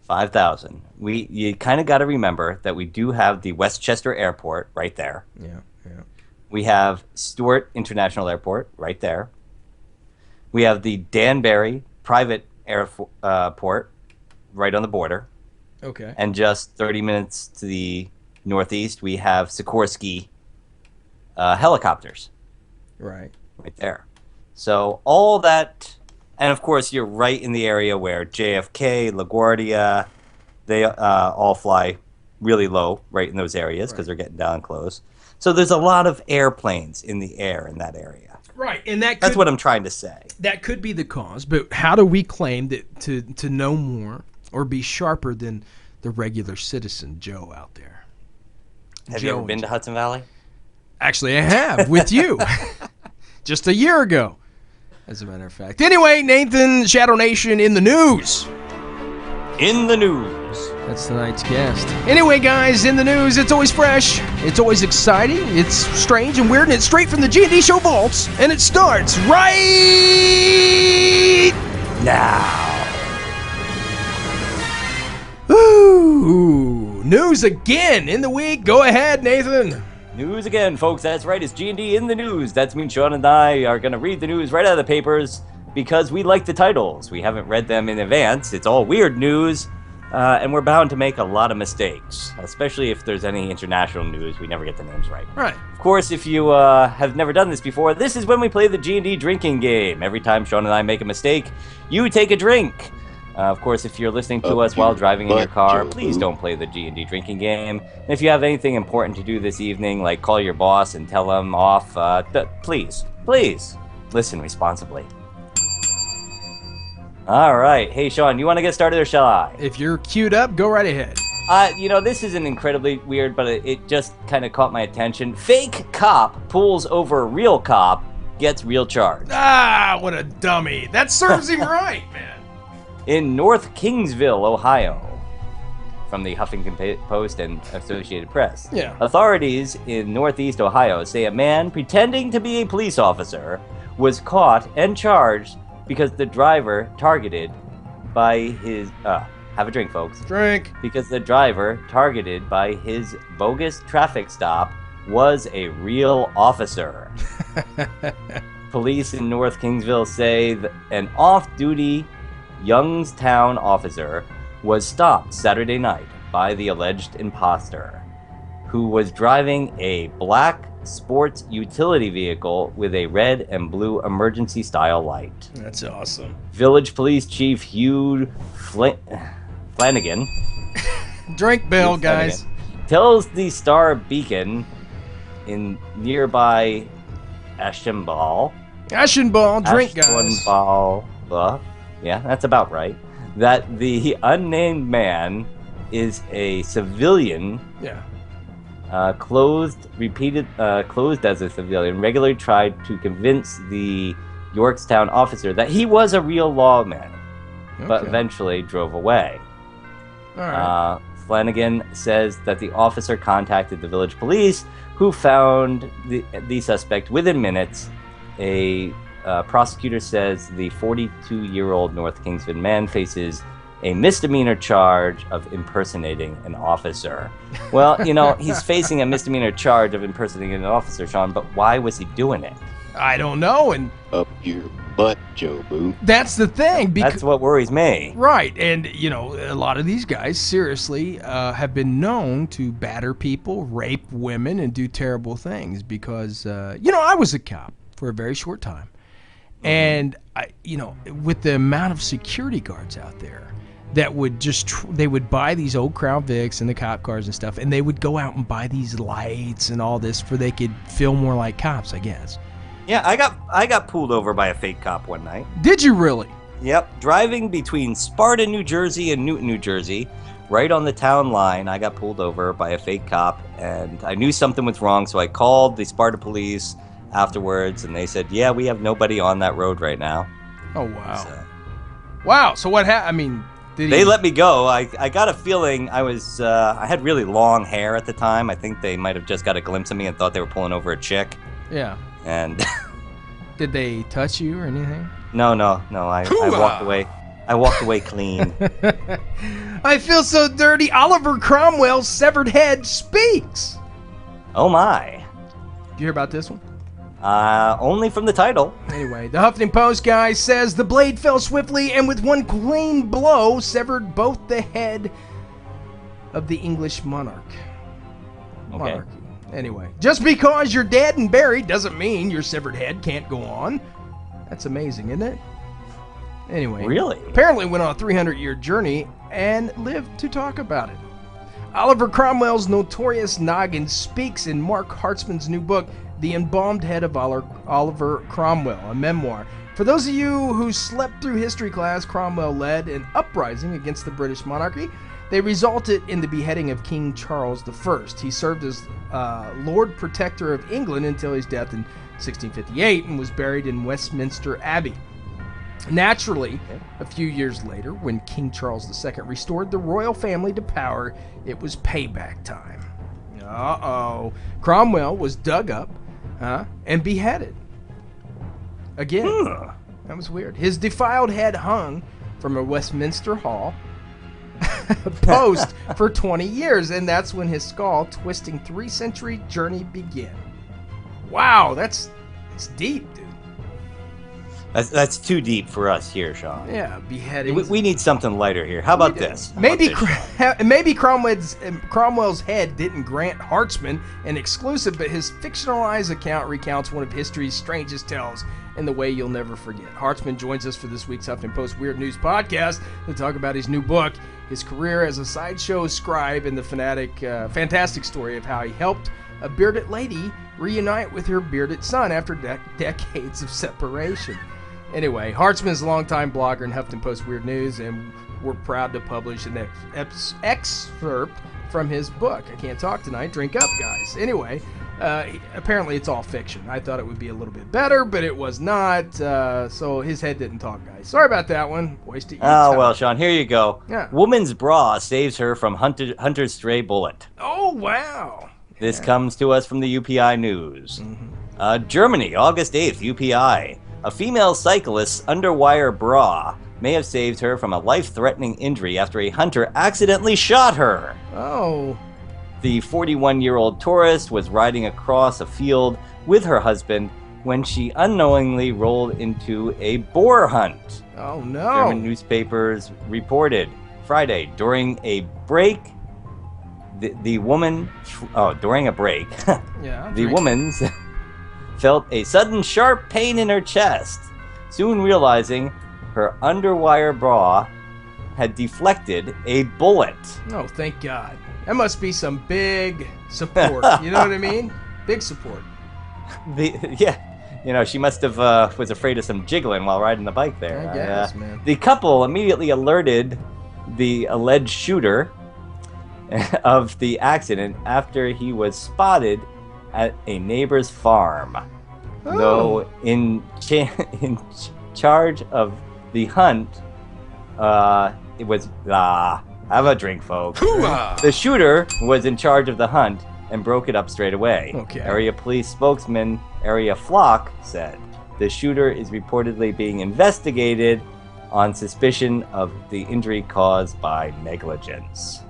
5,000. You kind of got to remember that we do have the Westchester Airport right there. Yeah. We have Stewart International Airport right there. We have the Danbury Private Airport right on the border. Okay. And just 30 minutes to the northeast, we have Sikorsky helicopters. Right there. So all that, and of course you're right in the area where JFK, LaGuardia, they all fly really low right in those areas because they're getting down close. So there's a lot of airplanes in the air in that area. Right, and that's what I'm trying to say. That could be the cause, but how do we claim that to know more or be sharper than the regular citizen Joe out there? Have you ever been to Hudson Valley? Actually, I have, with you. Just a year ago. as a matter of fact. Anyway, Nathan, Shadow Nation in the news. In the news. That's tonight's guest. Anyway, guys, in the news, it's always fresh, it's always exciting, it's strange and weird, and it's straight from the G&D Show vaults, and it starts right now. Ooh, news again in the week. Go ahead, Nathan. News again, folks. That's right. It's G&D in the news. That means Sean and I are going to read the news right out of the papers because we like the titles. We haven't read them in advance. It's all weird news. And we're bound to make a lot of mistakes, especially if there's any international news. We never get the names right. Right. Of course, if you have never done this before, this is when we play the G&D drinking game. Every time Sean and I make a mistake, you take a drink. Of course, if you're listening to us while driving in your car, please don't play the G&D drinking game. And if you have anything important to do this evening, like call your boss and tell him off, please listen responsibly. All right. Hey, Sean, you want to get started or shall I? If you're queued up, go right ahead. This isn't incredibly weird, but it just kind of caught my attention. Fake cop pulls over real cop, gets real charge. Ah, what a dummy. That serves him right, man. In North Kingsville, Ohio, from the Huffington Post and Associated Press. Yeah. Authorities in Northeast Ohio say a man pretending to be a police officer was caught and charged because the driver targeted by his... have a drink, folks. Drink. Because the driver targeted by his bogus traffic stop was a real officer. Police in North Kingsville say that an off-duty Youngstown officer was stopped Saturday night by the alleged imposter, who was driving a black sports utility vehicle with a red and blue emergency-style light. That's awesome. Village Police Chief Hugh Flanagan Drink Bill, guys. tells the Star Beacon in nearby Ashenball. Drink, guys. Ashenball, yeah, that's about right. That the unnamed man is a civilian. Yeah. Closed as a civilian, regularly tried to convince the Yorktown officer that he was a real lawman, but eventually drove away. All right. Flanagan says that the officer contacted the village police, who found the suspect within minutes. A prosecutor says the 42-year-old North Kingsville man faces a misdemeanor charge of impersonating an officer. Well, he's facing a misdemeanor charge of impersonating an officer, Sean, but why was he doing it? I don't know, and... Up your butt, Joe Boo. That's the thing. That's what worries me. Right, and, a lot of these guys, seriously, have been known to batter people, rape women, and do terrible things because, I was a cop for a very short time. And, with the amount of security guards out there, that would they would buy these old Crown Vics and the cop cars and stuff, and they would go out and buy these lights and all this they could feel more like cops, I guess. Yeah, I got pulled over by a fake cop one night. Did you really? Yep, driving between Sparta, New Jersey and Newton, New Jersey, right on the town line. I got pulled over by a fake cop, and I knew something was wrong, so I called the Sparta police afterwards, and they said, yeah, we have nobody on that road right now. Oh, wow. So, wow, so what happened? They let me go. I got a feeling I had really long hair at the time. I think they might have just got a glimpse of me and thought they were pulling over a chick. Yeah. And did they touch you or anything? No. I walked away. I walked away clean. I feel so dirty. Oliver Cromwell's severed head speaks. Oh my. Did you hear about this one? Only from the title. Anyway, the Huffington Post guy says the blade fell swiftly and with one clean blow severed both the head of the English monarch. Okay. Monarchy. Anyway, just because you're dead and buried doesn't mean your severed head can't go on. That's amazing, isn't it? Anyway. Really? Apparently went on a 300-year journey and lived to talk about it. Oliver Cromwell's notorious noggin speaks in Mark Hartzman's new book, The Embalmed Head of Oliver Cromwell, a memoir. For those of you who slept through history class, Cromwell led an uprising against the British monarchy They resulted in the beheading of King Charles I. He served as Lord Protector of England until his death in 1658 and was buried in Westminster Abbey. Naturally, a few years later, when King Charles II restored the royal family to power, it was payback time. Uh-oh. Cromwell was dug up and beheaded. Again. That was weird. His defiled head hung from a Westminster Hall post for 20 years, and that's when his skull-twisting 3-century journey began. Wow, that's deep, dude. That's too deep for us here, Sean. Yeah, beheadings. We need something lighter here. How about this? Maybe Cromwell's head didn't grant Hartzman an exclusive, but his fictionalized account recounts one of history's strangest tales in the way you'll never forget. Hartzman joins us for this week's Huffington Post Weird News podcast to talk about his new book, his career as a sideshow scribe, and the fantastic story of how he helped a bearded lady reunite with her bearded son after decades of separation. Anyway, Hartzman's a longtime blogger in Huffington Post Weird News, and we're proud to publish an excerpt from his book. I can't talk tonight. Drink up, guys. Anyway, apparently it's all fiction. I thought it would be a little bit better, but it was not. So his head didn't talk, guys. Sorry about that one. Wasted your time. Oh, well, Sean, here you go. Yeah. Woman's bra saves her from hunter's stray bullet. Oh, wow. This comes to us from the UPI News. Germany, August 8th, UPI. A female cyclist's underwire bra may have saved her from a life-threatening injury after a hunter accidentally shot her. Oh. The 41-year-old tourist was riding across a field with her husband when she unknowingly rolled into a boar hunt. Oh, no. German newspapers reported Friday during a break. During a break, Yeah. the woman felt a sudden sharp pain in her chest, soon realizing her underwire bra had deflected a bullet. Oh, thank God. That must be some big support. You know what I mean? Big support. She must have was afraid of some jiggling while riding the bike there. I guess, man. The couple immediately alerted the alleged shooter of the accident after he was spotted at a neighbor's farm. Oh. Though in charge of the hunt, it was have a drink, folks. The shooter was in charge of the hunt and broke it up straight away. Okay. Area police spokesman Area Flock said the shooter is reportedly being investigated on suspicion of the injury caused by negligence.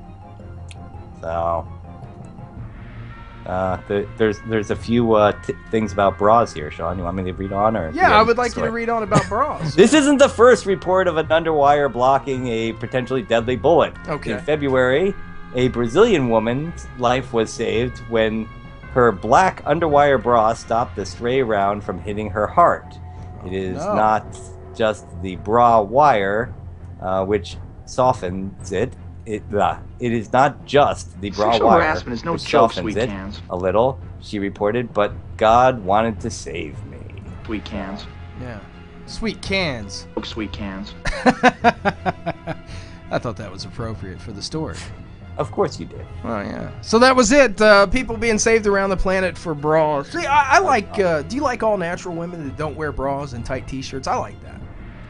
So, there's a few things about bras here, Sean. You want me to read on, or? Yeah, I would like you to read on about bras. This isn't the first report of an underwire blocking a potentially deadly bullet. Okay. In February, a Brazilian woman's life was saved when her black underwire bra stopped the stray round from hitting her heart. It is not just the bra wire, which softens it. It is not just the bra Sexual wire harassment is no which joke, softens sweet it cans. a little, she reported, but God wanted to save me. Sweet cans. Yeah. Sweet cans. Oh, sweet cans. I thought that was appropriate for the story. Of course you did. Oh, yeah. So that was it. People being saved around the planet for bras. See, I like, do you like all natural women that don't wear bras and tight t-shirts? I like that.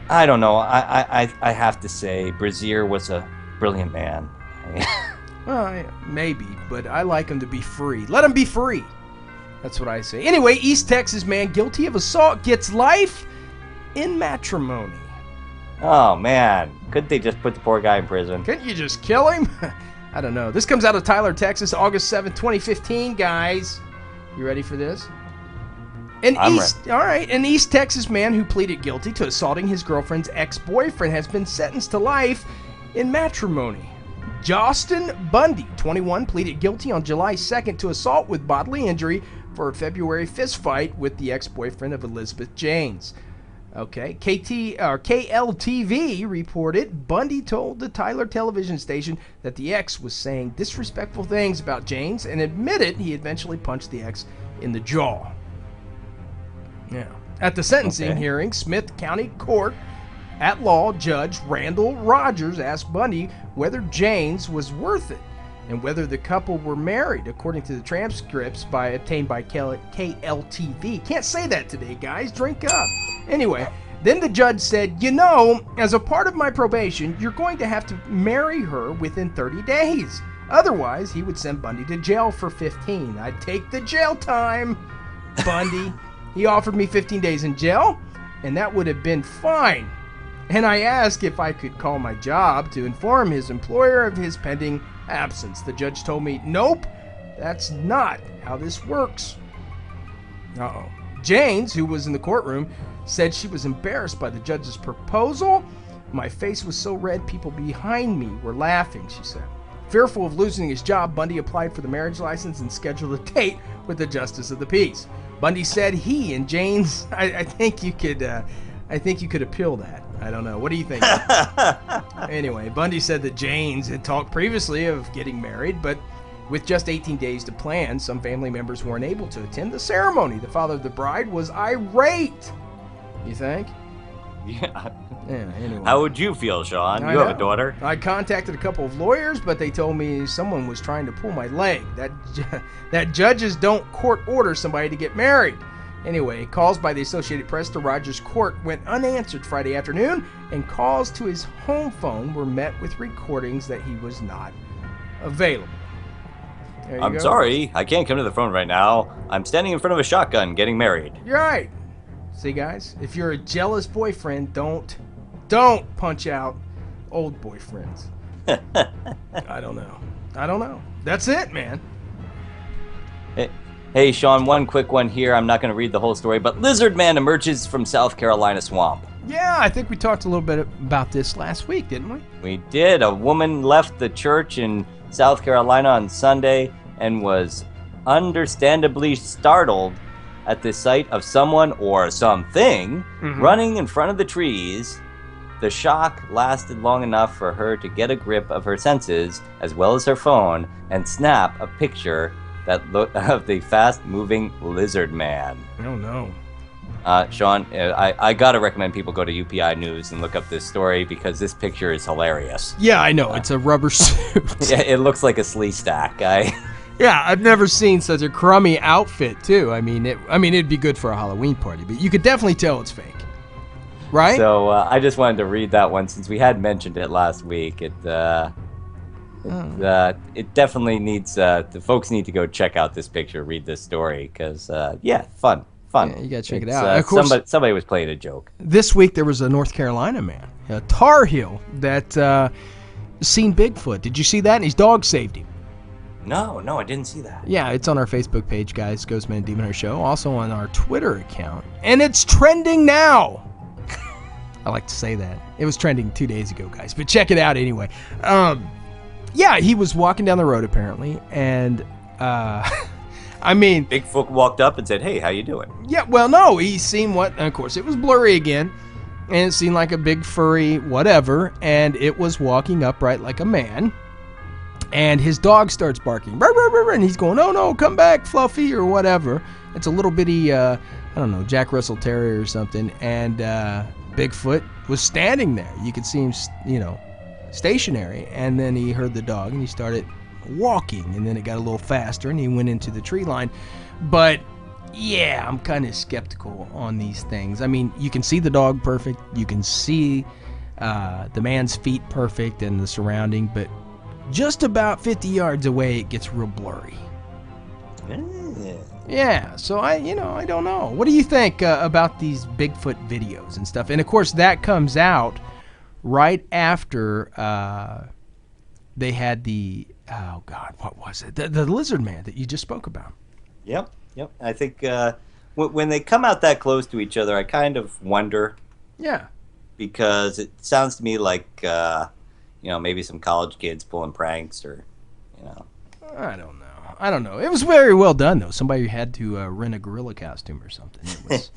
I don't know. I have to say, Brazier was a brilliant man. Well, yeah, maybe, but I like him to be free. Let him be free. That's what I say. Anyway, East Texas man guilty of assault gets life in matrimony. Oh, man. Couldn't they just put the poor guy in prison? Couldn't you just kill him? I don't know. This comes out of Tyler, Texas, August 7th, 2015, guys. You ready for this? All right. An East Texas man who pleaded guilty to assaulting his girlfriend's ex-boyfriend has been sentenced to life in matrimony. Justin Bundy, 21, pleaded guilty on July 2nd to assault with bodily injury for a February fistfight with the ex-boyfriend of Elizabeth Janes. Okay, KLTV reported Bundy told the Tyler television station that the ex was saying disrespectful things about Janes and admitted he eventually punched the ex in the jaw. Yeah. At the sentencing hearing, Smith County Court At-law Judge Randall Rogers asked Bundy whether Jane's was worth it and whether the couple were married, according to the transcripts obtained by KLTV. Can't say that today, guys. Drink up. Anyway, then the judge said, as a part of my probation, you're going to have to marry her within 30 days. Otherwise, he would send Bundy to jail for 15. I'd take the jail time, Bundy. He offered me 15 days in jail, and that would have been fine. And I asked if I could call my job to inform his employer of his pending absence. The judge told me, nope, that's not how this works. Uh-oh. Janes, who was in the courtroom, said she was embarrassed by the judge's proposal. My face was so red, people behind me were laughing, she said. Fearful of losing his job, Bundy applied for the marriage license and scheduled a date with the Justice of the Peace. Bundy said he and Janes, I think you could appeal that. I don't know. What do you think? Anyway, Bundy said that Janes had talked previously of getting married, but with just 18 days to plan, some family members weren't able to attend the ceremony. The father of the bride was irate. You think? Yeah. Yeah, anyway. How would you feel, Sean? You have a daughter. I contacted a couple of lawyers, but they told me someone was trying to pull my leg. That judges don't court order somebody to get married. Anyway, calls by the Associated Press to Rogers Court went unanswered Friday afternoon, and calls to his home phone were met with recordings that he was not available. I'm sorry, I can't come to the phone right now. I'm standing in front of a shotgun getting married. You're right. See, guys, if you're a jealous boyfriend, don't punch out old boyfriends. I don't know. That's it, man. Hey, Sean, one quick one here. I'm not going to read the whole story, but Lizard Man emerges from South Carolina swamp. Yeah, I think we talked a little bit about this last week, didn't we? We did. A woman left the church in South Carolina on Sunday and was understandably startled at the sight of someone or something running in front of the trees. The shock lasted long enough for her to get a grip of her senses, as well as her phone, and snap a picture of the fast-moving lizard man. Oh, no. Sean, I gotta recommend people go to UPI News and look up this story because this picture is hilarious. Yeah, I know. It's a rubber suit. Yeah, it looks like a slee stack. Yeah, I've never seen such a crummy outfit, too. I mean, it'd be good for a Halloween party, but you could definitely tell it's fake. Right? So I just wanted to read that one since we had mentioned it last week. It definitely needs, the folks need to go check out this picture, read this story, because, fun. Yeah, you gotta check it out. Of course, somebody was playing a joke. This week there was a North Carolina man, a Tar Heel, that seen Bigfoot. Did you see that? And his dog saved him. No, I didn't see that. Yeah, it's on our Facebook page, guys, GhostMan&Demon, our show. Also on our Twitter account. And it's trending now. I like to say that. It was trending 2 days ago, guys. But check it out anyway. Yeah, he was walking down the road, apparently. And, Bigfoot walked up and said, hey, how you doing? Yeah, well, no. He seen what, of course, it was blurry again. And it seemed like a big furry whatever. And it was walking upright like a man. And his dog starts barking, burr, burr, burr, and he's going, "Oh no, come back, Fluffy," or whatever. It's a little bitty, I don't know, Jack Russell Terrier or something. And Bigfoot was standing there. You could see him, stationary. And then he heard the dog, and he started walking. And then it got a little faster, and he went into the tree line. But yeah, I'm kind of skeptical on these things. I mean, you can see the dog perfect. You can see the man's feet perfect and the surrounding, but just about 50 yards away, it gets real blurry. Yeah, so I don't know. What do you think about these Bigfoot videos and stuff? And of course, that comes out right after they had the, oh God, what was it? The lizard man that you just spoke about. Yep. I think when they come out that close to each other, I kind of wonder. Yeah. Because it sounds to me like, maybe some college kids pulling pranks or, I don't know. It was very well done, though. Somebody had to rent a gorilla costume or something. It was,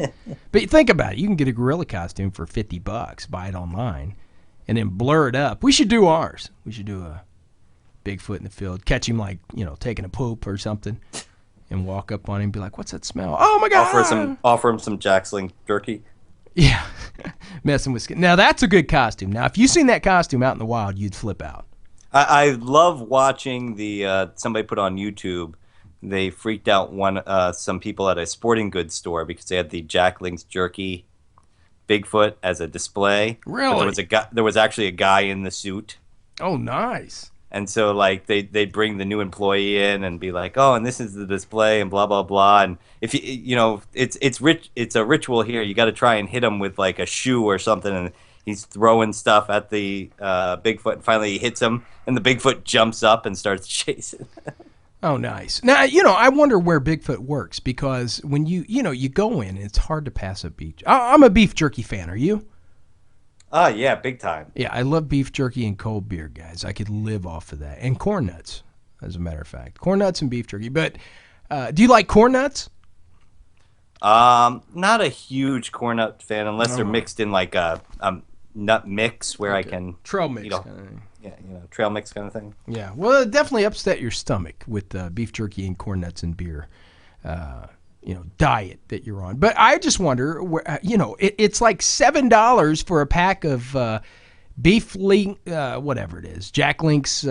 but think about it. You can get a gorilla costume for $50, buy it online, and then blur it up. We should do ours. We should do a Bigfoot in the field, catch him taking a poop or something, and walk up on him and be like, "What's that smell? Oh, my God!" Offer him some Jack Sling jerky. Yeah. Messing with skin. Now, that's a good costume. Now, if you seen that costume out in the wild, you'd flip out. I love watching somebody put on YouTube. They freaked out some people at a sporting goods store because they had the Jack Link's jerky Bigfoot as a display. Really? But there was actually a guy in the suit. Oh, nice. And so, like, they'd bring the new employee in and be like, "Oh, and this is the display," and blah blah blah. And if it's a ritual here. You got to try and hit him with like a shoe or something, and he's throwing stuff at the Bigfoot. And finally, he hits him, and the Bigfoot jumps up and starts chasing. Oh, nice. Now, I wonder where Bigfoot works, because when you go in, it's hard to pass up beef. I'm a beef jerky fan. Are you? Oh, yeah, big time. Yeah, I love beef jerky and cold beer, guys. I could live off of that. And corn nuts, as a matter of fact. Corn nuts and beef jerky. But do you like corn nuts? Not a huge corn nut fan unless they're mixed in like a nut mix where I can... Trail mix. Yeah, trail mix kind of thing. Yeah, well, it definitely upset your stomach with beef jerky and corn nuts and beer. Diet that you're on. But I just wonder, where it's like $7 for a pack of beef link, whatever it is, Jack Link's,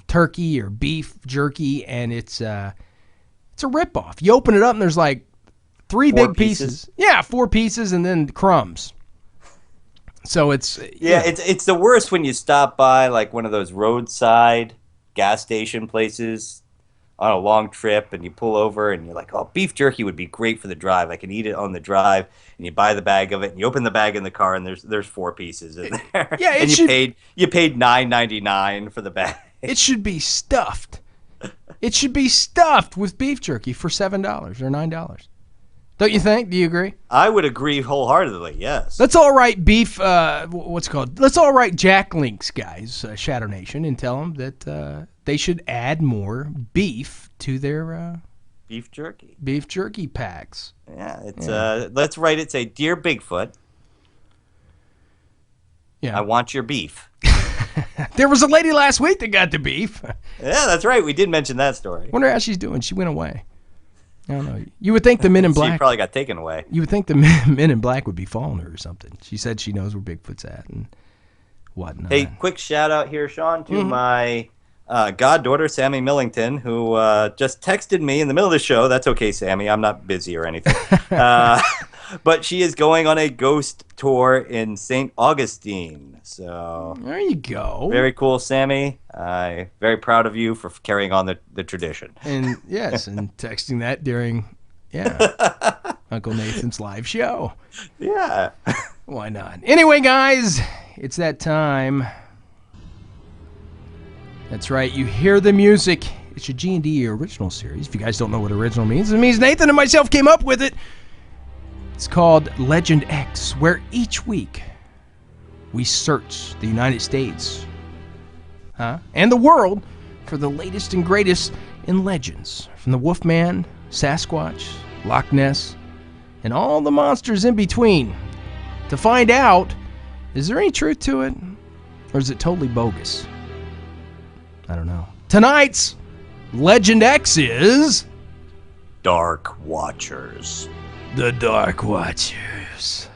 turkey or beef jerky, and it's a ripoff. You open it up and there's like three big pieces. Yeah, 4 pieces and then crumbs. So it's it's the worst when you stop by like one of those roadside gas station places on a long trip, and you pull over and you're like, "Oh, beef jerky would be great for the drive. I can eat it on the drive." And you buy the bag of it, and you open the bag in the car, and there's 4 pieces in there. Yeah, and you paid $9.99 for the bag. It should be stuffed. It should be stuffed with beef jerky for $7 or $9. Don't you think? Do you agree? I would agree wholeheartedly. Yes. Let's all write beef. What's it called? Let's all write Jack Link's guys, Shadow Nation, and tell them that they should add more beef to their beef jerky. Beef jerky packs. Yeah, let's write it. Say, "Dear Bigfoot, I want your beef." There was a lady last week that got the beef. Yeah, that's right. We did mention that story. Wonder how she's doing. She went away. I don't know. You would think the Men in Black... She probably got taken away. You would think the Men in Black would be following her or something. She said she knows where Bigfoot's at and whatnot. Hey, quick shout out here, Sean, to my goddaughter, Sammy Millington, who just texted me in the middle of the show. That's okay, Sammy. I'm not busy or anything. But she is going on a ghost tour in St. Augustine. So there you go. Very cool, Sammy. Very proud of you for carrying on the tradition. And yes, and texting that during Uncle Nathan's live show. Yeah. Why not? Anyway, guys, it's that time. That's right. You hear the music. It's your G&D original series. If you guys don't know what original means, it means Nathan and myself came up with it. It's called Legend X, where each week we search the United States and the world for the latest and greatest in legends, from the Wolfman, Sasquatch, Loch Ness, and all the monsters in between, to find out, is there any truth to it, or is it totally bogus? I don't know. Tonight's Legend X is... Dark Watchers. The Dark Watchers.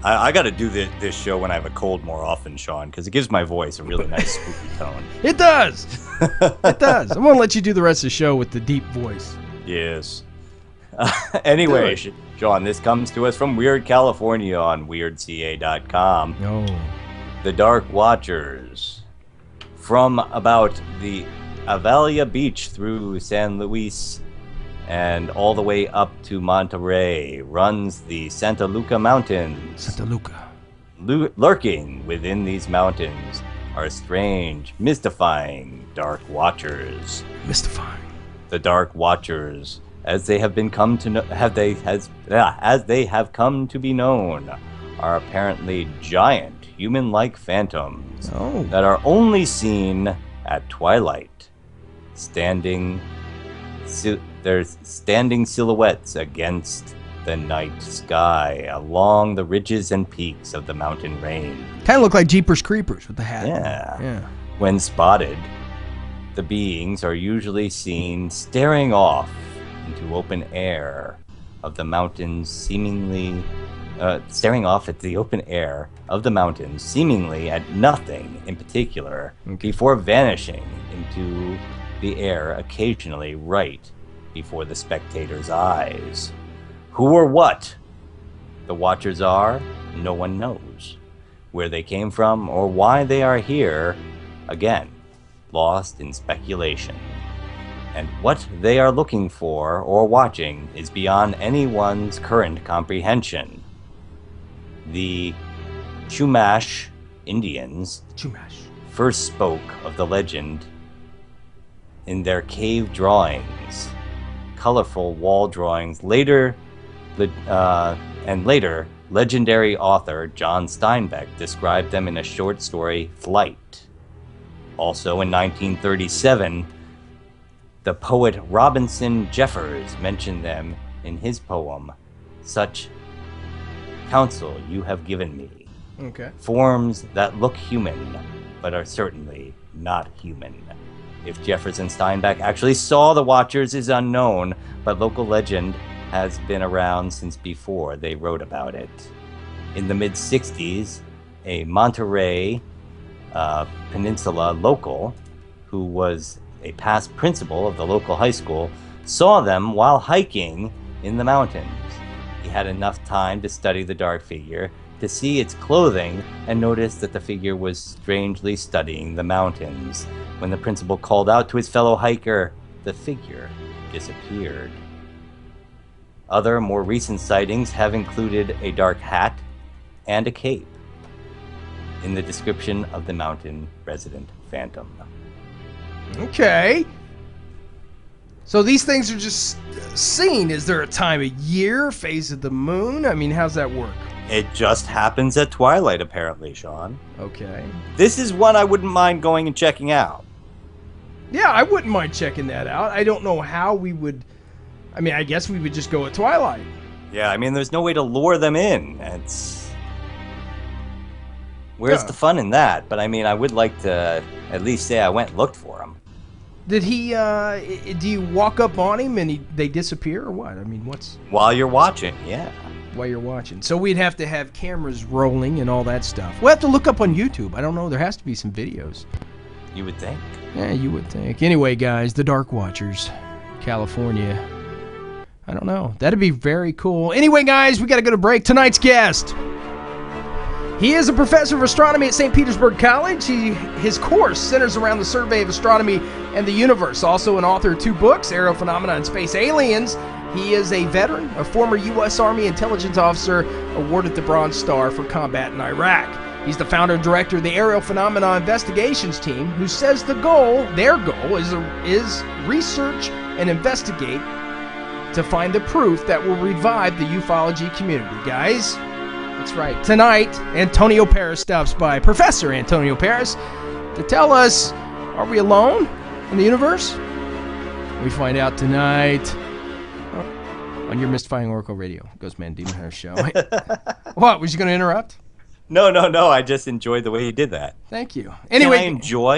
I got to do this show when I have a cold more often, Sean, because it gives my voice a really nice spooky tone. It does. It does. I'm going to let you do the rest of the show with the deep voice. Yes. Anyway, Sean, this comes to us from Weird California on WeirdCA.com. Oh. The Dark Watchers. From about the Avalia Beach through San Luis and all the way up to Monterey runs the Santa Luca Mountains. Santa Luca. Lurking within these mountains are strange, mystifying Dark Watchers. Mystifying. The Dark Watchers, as they have come to be known, are apparently giant, human-like phantoms that are only seen at twilight, They're standing silhouettes against the night sky along the ridges and peaks of the mountain range. Kind of look like Jeepers Creepers with the hat. Yeah. When spotted, the beings are usually seen staring off into open air of the mountains, seemingly staring off at the open air of the mountains, seemingly at nothing in particular, before vanishing into the air occasionally right before the spectators' eyes. Who or what the Watchers are, no one knows. Where they came from or why they are here, again, lost in speculation. And what they are looking for or watching is beyond anyone's current comprehension. The Chumash Indians first spoke of the legend in their cave drawings, colorful wall drawings. Later, legendary author John Steinbeck described them in a short story, Flight. Also in 1937, the poet Robinson Jeffers mentioned them in his poem, Such Counsel You Have Given Me. Okay. Forms that look human, but are certainly not human. If Jeffers and Steinbeck actually saw the Watchers is unknown, but local legend has been around since before they wrote about it. In the mid-60s, a Monterey Peninsula local, who was a past principal of the local high school, saw them while hiking in the mountains. He had enough time to study the dark figure, to see its clothing, and noticed that the figure was strangely studying the mountains. When the principal called out to his fellow hiker, the figure disappeared. Other more recent sightings have included a dark hat and a cape in the description of the mountain resident phantom. Okay. So these things are just seen. Is there a time of year, phase of the moon? I mean, how's that work? It just happens at twilight, apparently, Sean. Okay. This is one I wouldn't mind going and checking out. Yeah, I wouldn't mind checking that out. I don't know how we would... I mean, I guess we would just go at twilight. Yeah, I mean, there's no way to lure them in. Where's the fun in that? But I mean, I would like to at least say I went and looked for him. Did he, do you walk up on him and they disappear or what? I mean, what's... While you're watching, yeah. While you're watching. So we'd have to have cameras rolling and all that stuff. We'll have to look up on YouTube. I don't know. There has to be some videos. You would think. Yeah, you would think. Anyway, guys, the Dark Watchers, California. I don't know. That'd be very cool. Anyway, guys, we got to go to break. Tonight's guest. He is a professor of astronomy at St. Petersburg College. His course centers around the survey of astronomy and the universe. Also an author of 2 books, Aerial Phenomena and Space Aliens. He is a veteran, a former U.S. Army intelligence officer, awarded the Bronze Star for combat in Iraq. He's the founder and director of the Aerial Phenomena Investigations Team, who says their goal is research and investigate to find the proof that will revive the ufology community. Guys, that's right. Tonight, Antonio Paris stops by, Professor Antonio Paris, to tell us, are we alone in the universe? We find out tonight on your Mystifying Oracle Radio, GhostMan&Demon show. What, was you going to interrupt? No, I just enjoyed the way you did that. Thank you. Anyway, can I enjoy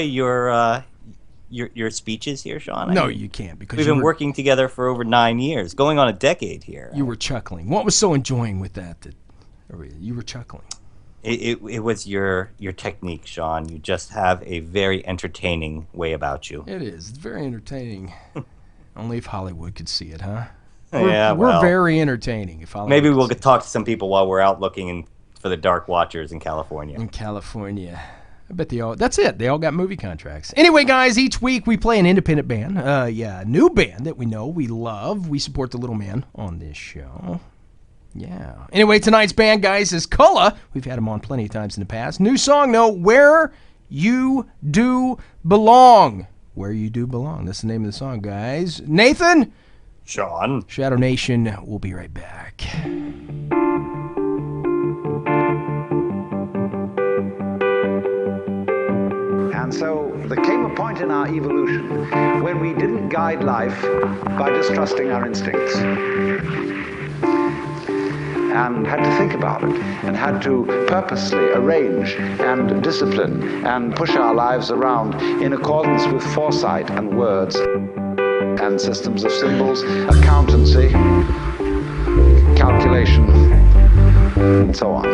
your speeches here, Sean? No, you can't, because we've been working together for over 9 years, going on a decade here. You were chuckling. What was so enjoying with that you were chuckling? It was your technique, Sean. You just have a very entertaining way about you. It is. It's very entertaining. Only if Hollywood could see it, huh? We're very entertaining. If Hollywood maybe we'll talk to some people while we're out looking for the Dark Watchers in California. I bet that's it. They all got movie contracts. Anyway, guys, each week we play an independent band. A new band that we know, we love. We support the little man on this show. Yeah. Anyway, tonight's band, guys, is Kulla. We've had them on plenty of times in the past. New song, though, Where You Do Belong. Where You Do Belong. That's the name of the song, guys. Nathan? Sean? Shadow Nation, we'll be right back. And so there came a point in our evolution when we didn't guide life by distrusting our instincts, and had to think about it, and had to purposely arrange and discipline and push our lives around in accordance with foresight and words and systems of symbols, accountancy, calculation, and so on.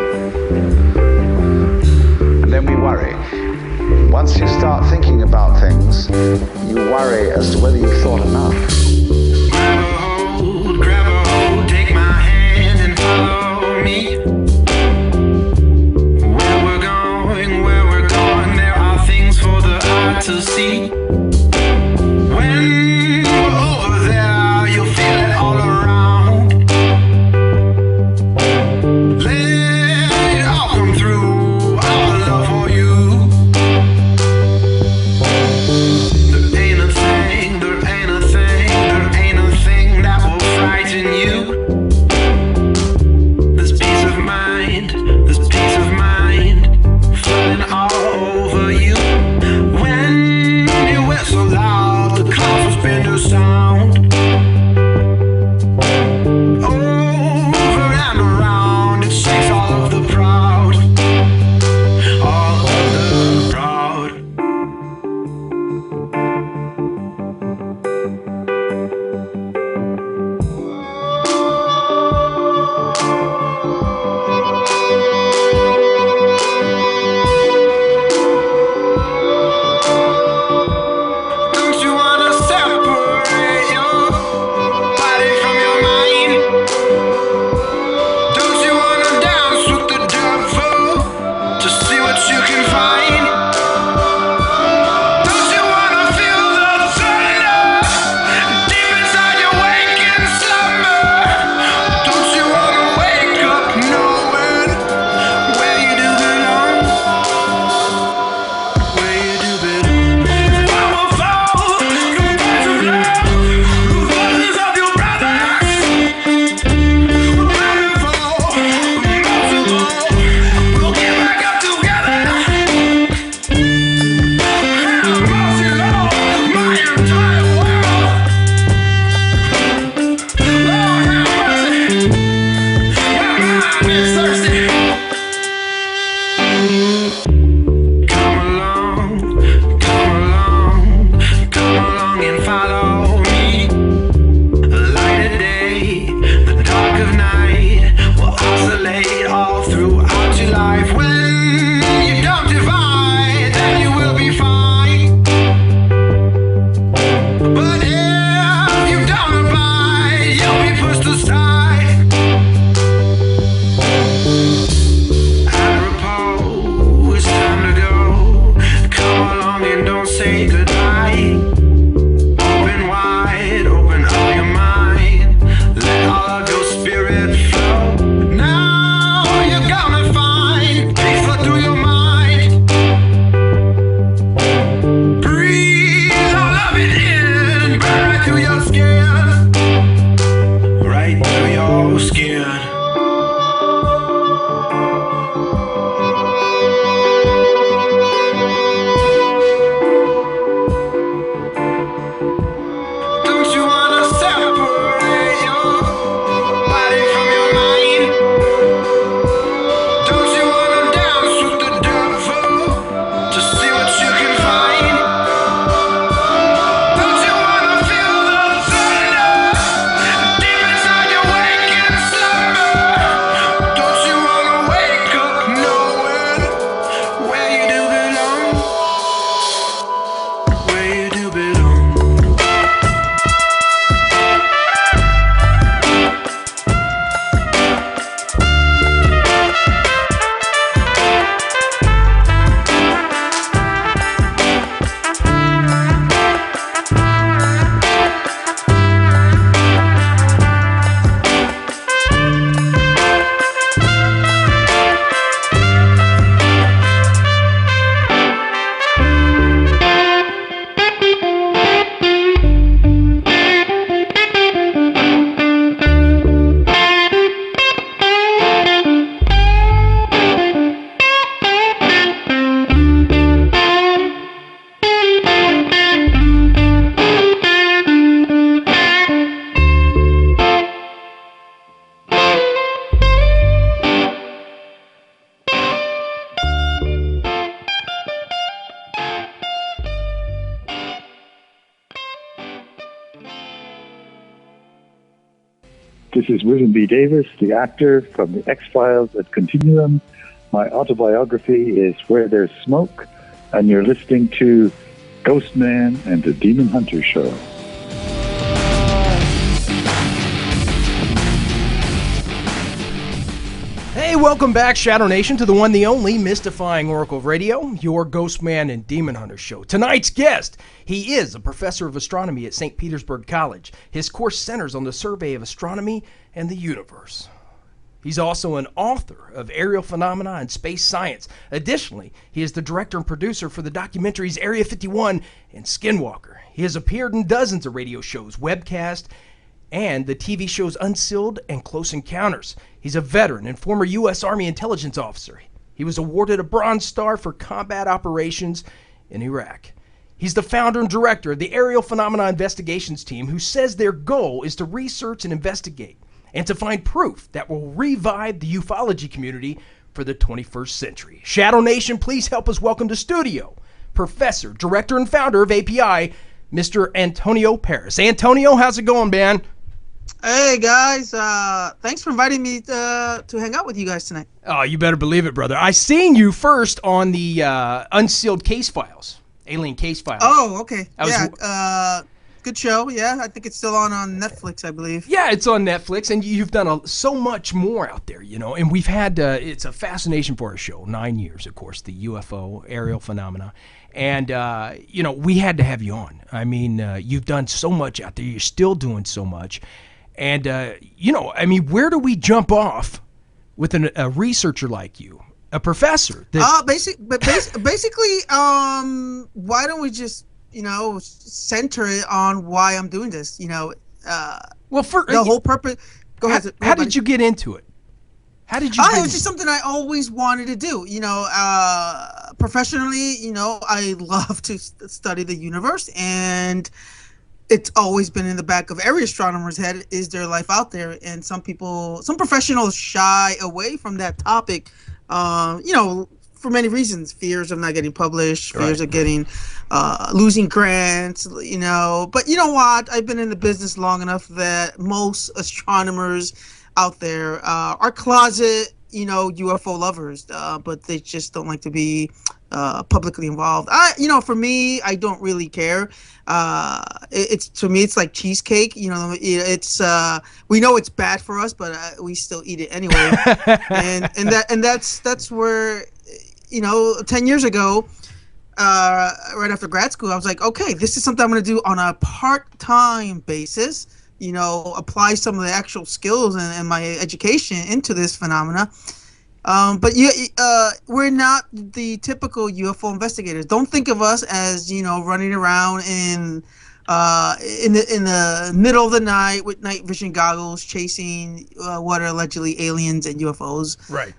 And then we worry. Once you start thinking about things, you worry as to whether you've thought enough. Grab a hold, take my hand and follow me. Where we're going, there are things for the eye to see. When we're over there, you'll feel it all around. Let it all come through, our love for you. There ain't a thing that will frighten you. This peace of mind flooding all over you. When you whistle loud, the clouds will spin to sound. Over and around, it shakes all of the proud. All of the proud. Don't you wanna separate your body from your mind? Don't you wanna dance with the devil to see what you can find? Don't you wanna feel the thunder deep inside your waking slumber? Don't you wanna wake up knowing where you do belong? Where you do belong. Powerful, compassion, love, the voices of your brothers. We'll get back up together. Have mercy, Lord, my entire world. Lord, have mercy. My mind is thirsty. Come along and follow me. The light of day, the dark of night will oscillate all throughout your life. When you don't divide, then you will be fine. But if you don't abide, you'll be pushed aside. Apropos, it's time to go. Come along and don't say goodbye. Open wide, open up your mind. Let all of your spirit flow. Now you got This is William B. Davis, the actor from The X-Files at Continuum. My autobiography is Where There's Smoke, and you're listening to Ghostman and the Demon Hunter Show. Hey, welcome back, Shadow Nation, to the one, the only mystifying Oracle of Radio, your Ghostman and Demon Hunter show. Tonight's guest, he is a professor of astronomy at St. Petersburg College. His course centers on the survey of astronomy and the universe. He's also an author of aerial phenomena and space science. Additionally, he is the director and producer for the documentaries Area 51 and Skinwalker. He has appeared in dozens of radio shows, webcasts, and the TV shows Unsealed and Close Encounters. He's a veteran and former U.S. Army intelligence officer. He was awarded a Bronze Star for combat operations in Iraq. He's the founder and director of the Aerial Phenomena Investigations Team, who says their goal is to research and investigate and to find proof that will revive the ufology community for the 21st century. Shadow Nation, please help us welcome to studio Professor, Director, and Founder of API, Mr. Antonio Paris. Antonio, how's it going, man? Hey guys, thanks for inviting me to hang out with you guys tonight. Oh, you better believe it, brother. I seen you first on the Unsealed Case Files, Alien Case Files. Oh, okay. Good show. Yeah, I think it's still on Netflix, I believe. Yeah, it's on Netflix, and you've done so much more out there, you know. And we've had it's a fascination for our show. 9 years, of course, the UFO aerial phenomena, and you know, we had to have you on. I mean, you've done so much out there. You're still doing so much. And, you know, I mean, where do we jump off with a researcher like you, a professor? Basically, why don't we just, you know, center it on why I'm doing this, you know? Well, for the whole purpose. Go ahead. How did you get into it? How did you? It was just something I always wanted to do. You know, professionally, you know, I love to study the universe, and it's always been in the back of every astronomer's head, is there life out there? And some professionals shy away from that topic, you know, for many reasons. Fears of not getting published, fears of getting, losing grants, you know. But you know what? I've been in the business long enough that most astronomers out there are closet, you know, UFO lovers, but they just don't like to be publicly involved. You know, for me, I don't really care. To me, it's like cheesecake. You know, it's we know it's bad for us, but we still eat it anyway. and that's where, you know, 10 years ago, right after grad school, I was like, okay, this is something I'm going to do on a part-time basis. You know, apply some of the actual skills and my education into this phenomena. But we're not the typical UFO investigators. Don't think of us as, you know, running around in the middle of the night with night vision goggles chasing what are allegedly aliens and UFOs. Right.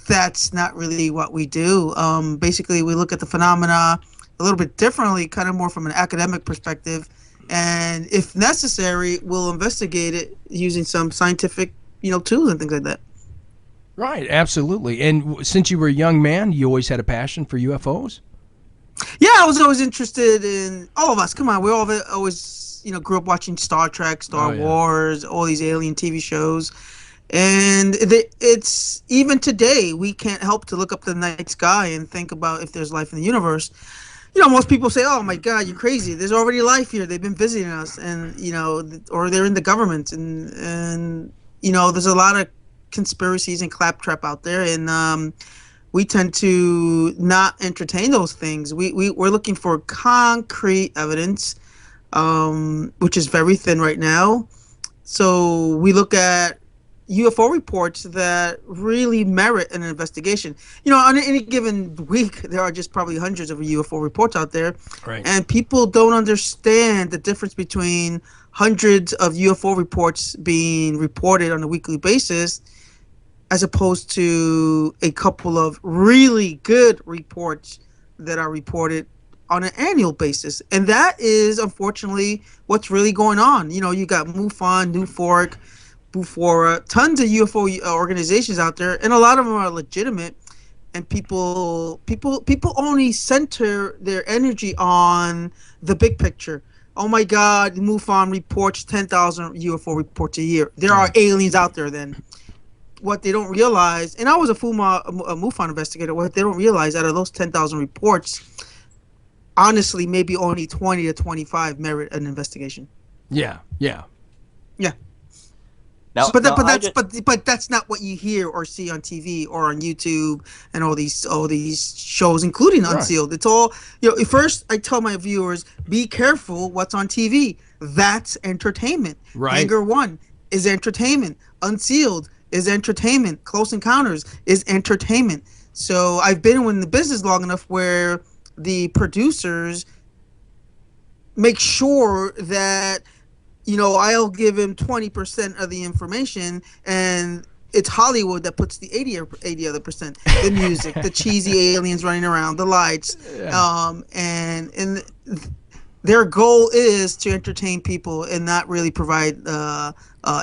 That's not really what we do. Basically, we look at the phenomena a little bit differently, kind of more from an academic perspective, and if necessary, we'll investigate it using some scientific, you know, tools and things like that. Right, absolutely. And since you were a young man, you always had a passion for UFOs? Yeah, I was always interested in, all of us, come on, we all always, you know, grew up watching Star Trek, Star Wars, all these alien TV shows. And it's, even today, we can't help to look up the night sky and think about if there's life in the universe. You know, most people say, oh my God, you're crazy. There's already life here. They've been visiting us, and, you know, or they're in the government. And you know, there's a lot of conspiracies and claptrap out there, and we tend to not entertain those things. We're looking for concrete evidence, which is very thin right now. So we look at UFO reports that really merit an investigation. You know, on any given week, there are just probably hundreds of UFO reports out there. Right. And people don't understand the difference between hundreds of UFO reports being reported on a weekly basis as opposed to a couple of really good reports that are reported on an annual basis. And that is, unfortunately, what's really going on. You know, you got MUFON, NUFORC, Bufora, tons of UFO organizations out there, and a lot of them are legitimate. And people only center their energy on the big picture. oh my God, MUFON reports 10,000 UFO reports a year. There are aliens out there then. What they don't realize, and I was a MUFON investigator, what they don't realize out of those 10,000 reports, honestly, maybe only 20 to 25 merit an investigation. Yeah. Now, But that's not what you hear or see on TV or on YouTube and all these shows, including Unsealed. It's all, first I tell my viewers, be careful what's on TV. That's entertainment. Right. Hangar One is entertainment. Unsealed is entertainment. Close Encounters is entertainment. So I've been in the business long enough where the producers make sure that I'll give him 20% of the information, and it's Hollywood that puts the 80 other percent. The music, the cheesy aliens running around, the lights, and their goal is to entertain people and not really provide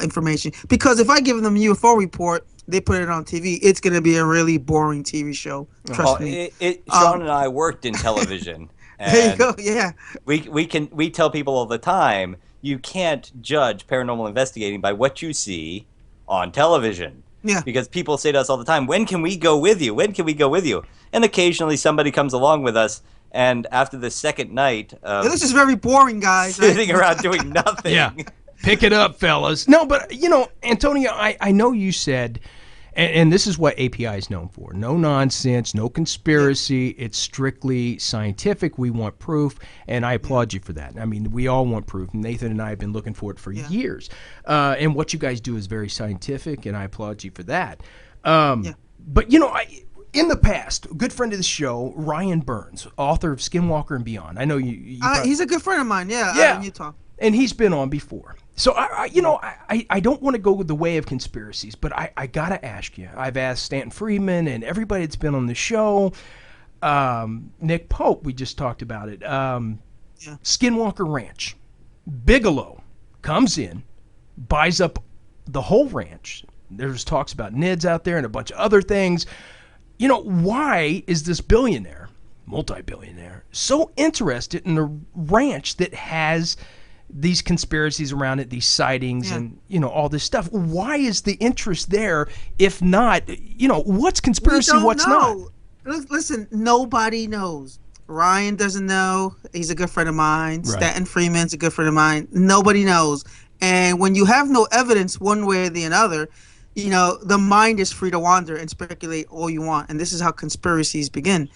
information. Because if I give them a UFO report, they put it on TV, it's going to be a really boring TV show. Trust me. Sean and I worked in television. And there you go. Yeah. We tell people all the time, you can't judge paranormal investigating by what you see on television. Yeah. Because people say to us all the time, when can we go with you? When can we go with you? And occasionally somebody comes along with us, and after the second night this is very boring, guys. Sitting around doing nothing. Yeah. Pick it up, fellas. No, but, Antonio, I know you said, and this is what API is known for. No nonsense, no conspiracy. It's strictly scientific. We want proof, and I applaud you for that. I mean, we all want proof. Nathan and I have been looking for it for years. And what you guys do is very scientific, and I applaud you for that. But, in the past, a good friend of the show, Ryan Burns, author of Skinwalker and Beyond. I know you he's a good friend of mine, in Utah. And he's been on before. So, I don't want to go with the way of conspiracies, but I got to ask you. I've asked Stanton Friedman and everybody that's been on the show. Nick Pope, we just talked about it. Skinwalker Ranch. Bigelow comes in, buys up the whole ranch. There's talks about NIDS out there and a bunch of other things. Why is this billionaire, multi-billionaire, so interested in a ranch that has these conspiracies around it, these sightings, and all this stuff? Why is the interest there? If not, what's conspiracy, what's not? Listen, nobody knows. Ryan doesn't know. He's a good friend of mine. Right. Stanton Freeman's a good friend of mine. Nobody knows. And when you have no evidence one way or the other, the mind is free to wander and speculate all you want. And this is how conspiracies begin.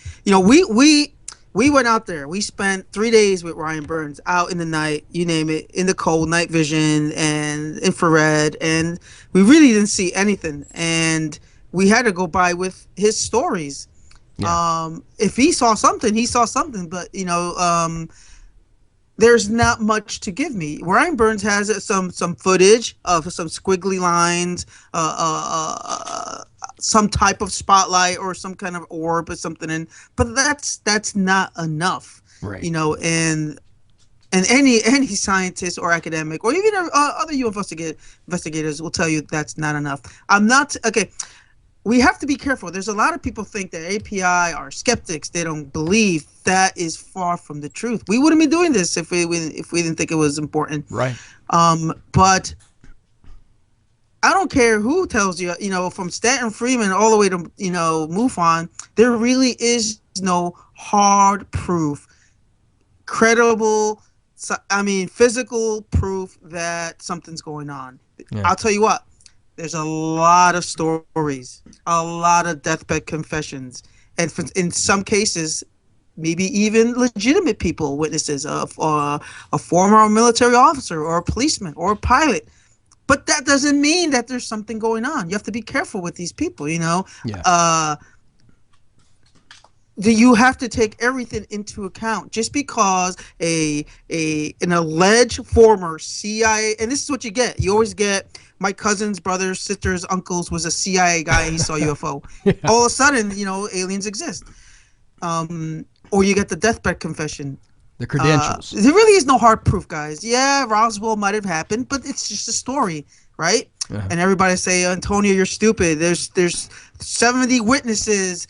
We went out there. We spent 3 days with Ryan Burns out in the night, you name it, in the cold, night vision and infrared, and we really didn't see anything. And we had to go by with his stories. Yeah. If he saw something, he saw something. But there's not much to give me. Ryan Burns has some footage of some squiggly lines, some type of spotlight or some kind of orb or something, but that's not enough, right? And any scientist or academic or even other UFO investigators will tell you that's not enough. We have to be careful. There's a lot of people think that API are skeptics. They don't believe. That is far from the truth. We wouldn't be doing this if we didn't think it was important. Right. But I don't care who tells you, from Stanton Freeman all the way to, MUFON, there really is no hard proof, credible, physical proof that something's going on. Yeah. I'll tell you what. There's a lot of stories, a lot of deathbed confessions, and in some cases, maybe even legitimate people, witnesses, a former military officer or a policeman or a pilot. But that doesn't mean that there's something going on. You have to be careful with these people, Yeah. You have to take everything into account. Just because an alleged former CIA, and this is what you get. You always get, my cousins, brothers, sisters, uncles was a CIA guy and he saw UFO. Yeah. All of a sudden, aliens exist. Or you get the deathbed confession. The credentials. There really is no hard proof, guys. Yeah, Roswell might have happened, but it's just a story, right? Uh-huh. And everybody say, Antonio, you're stupid. There's 70 witnesses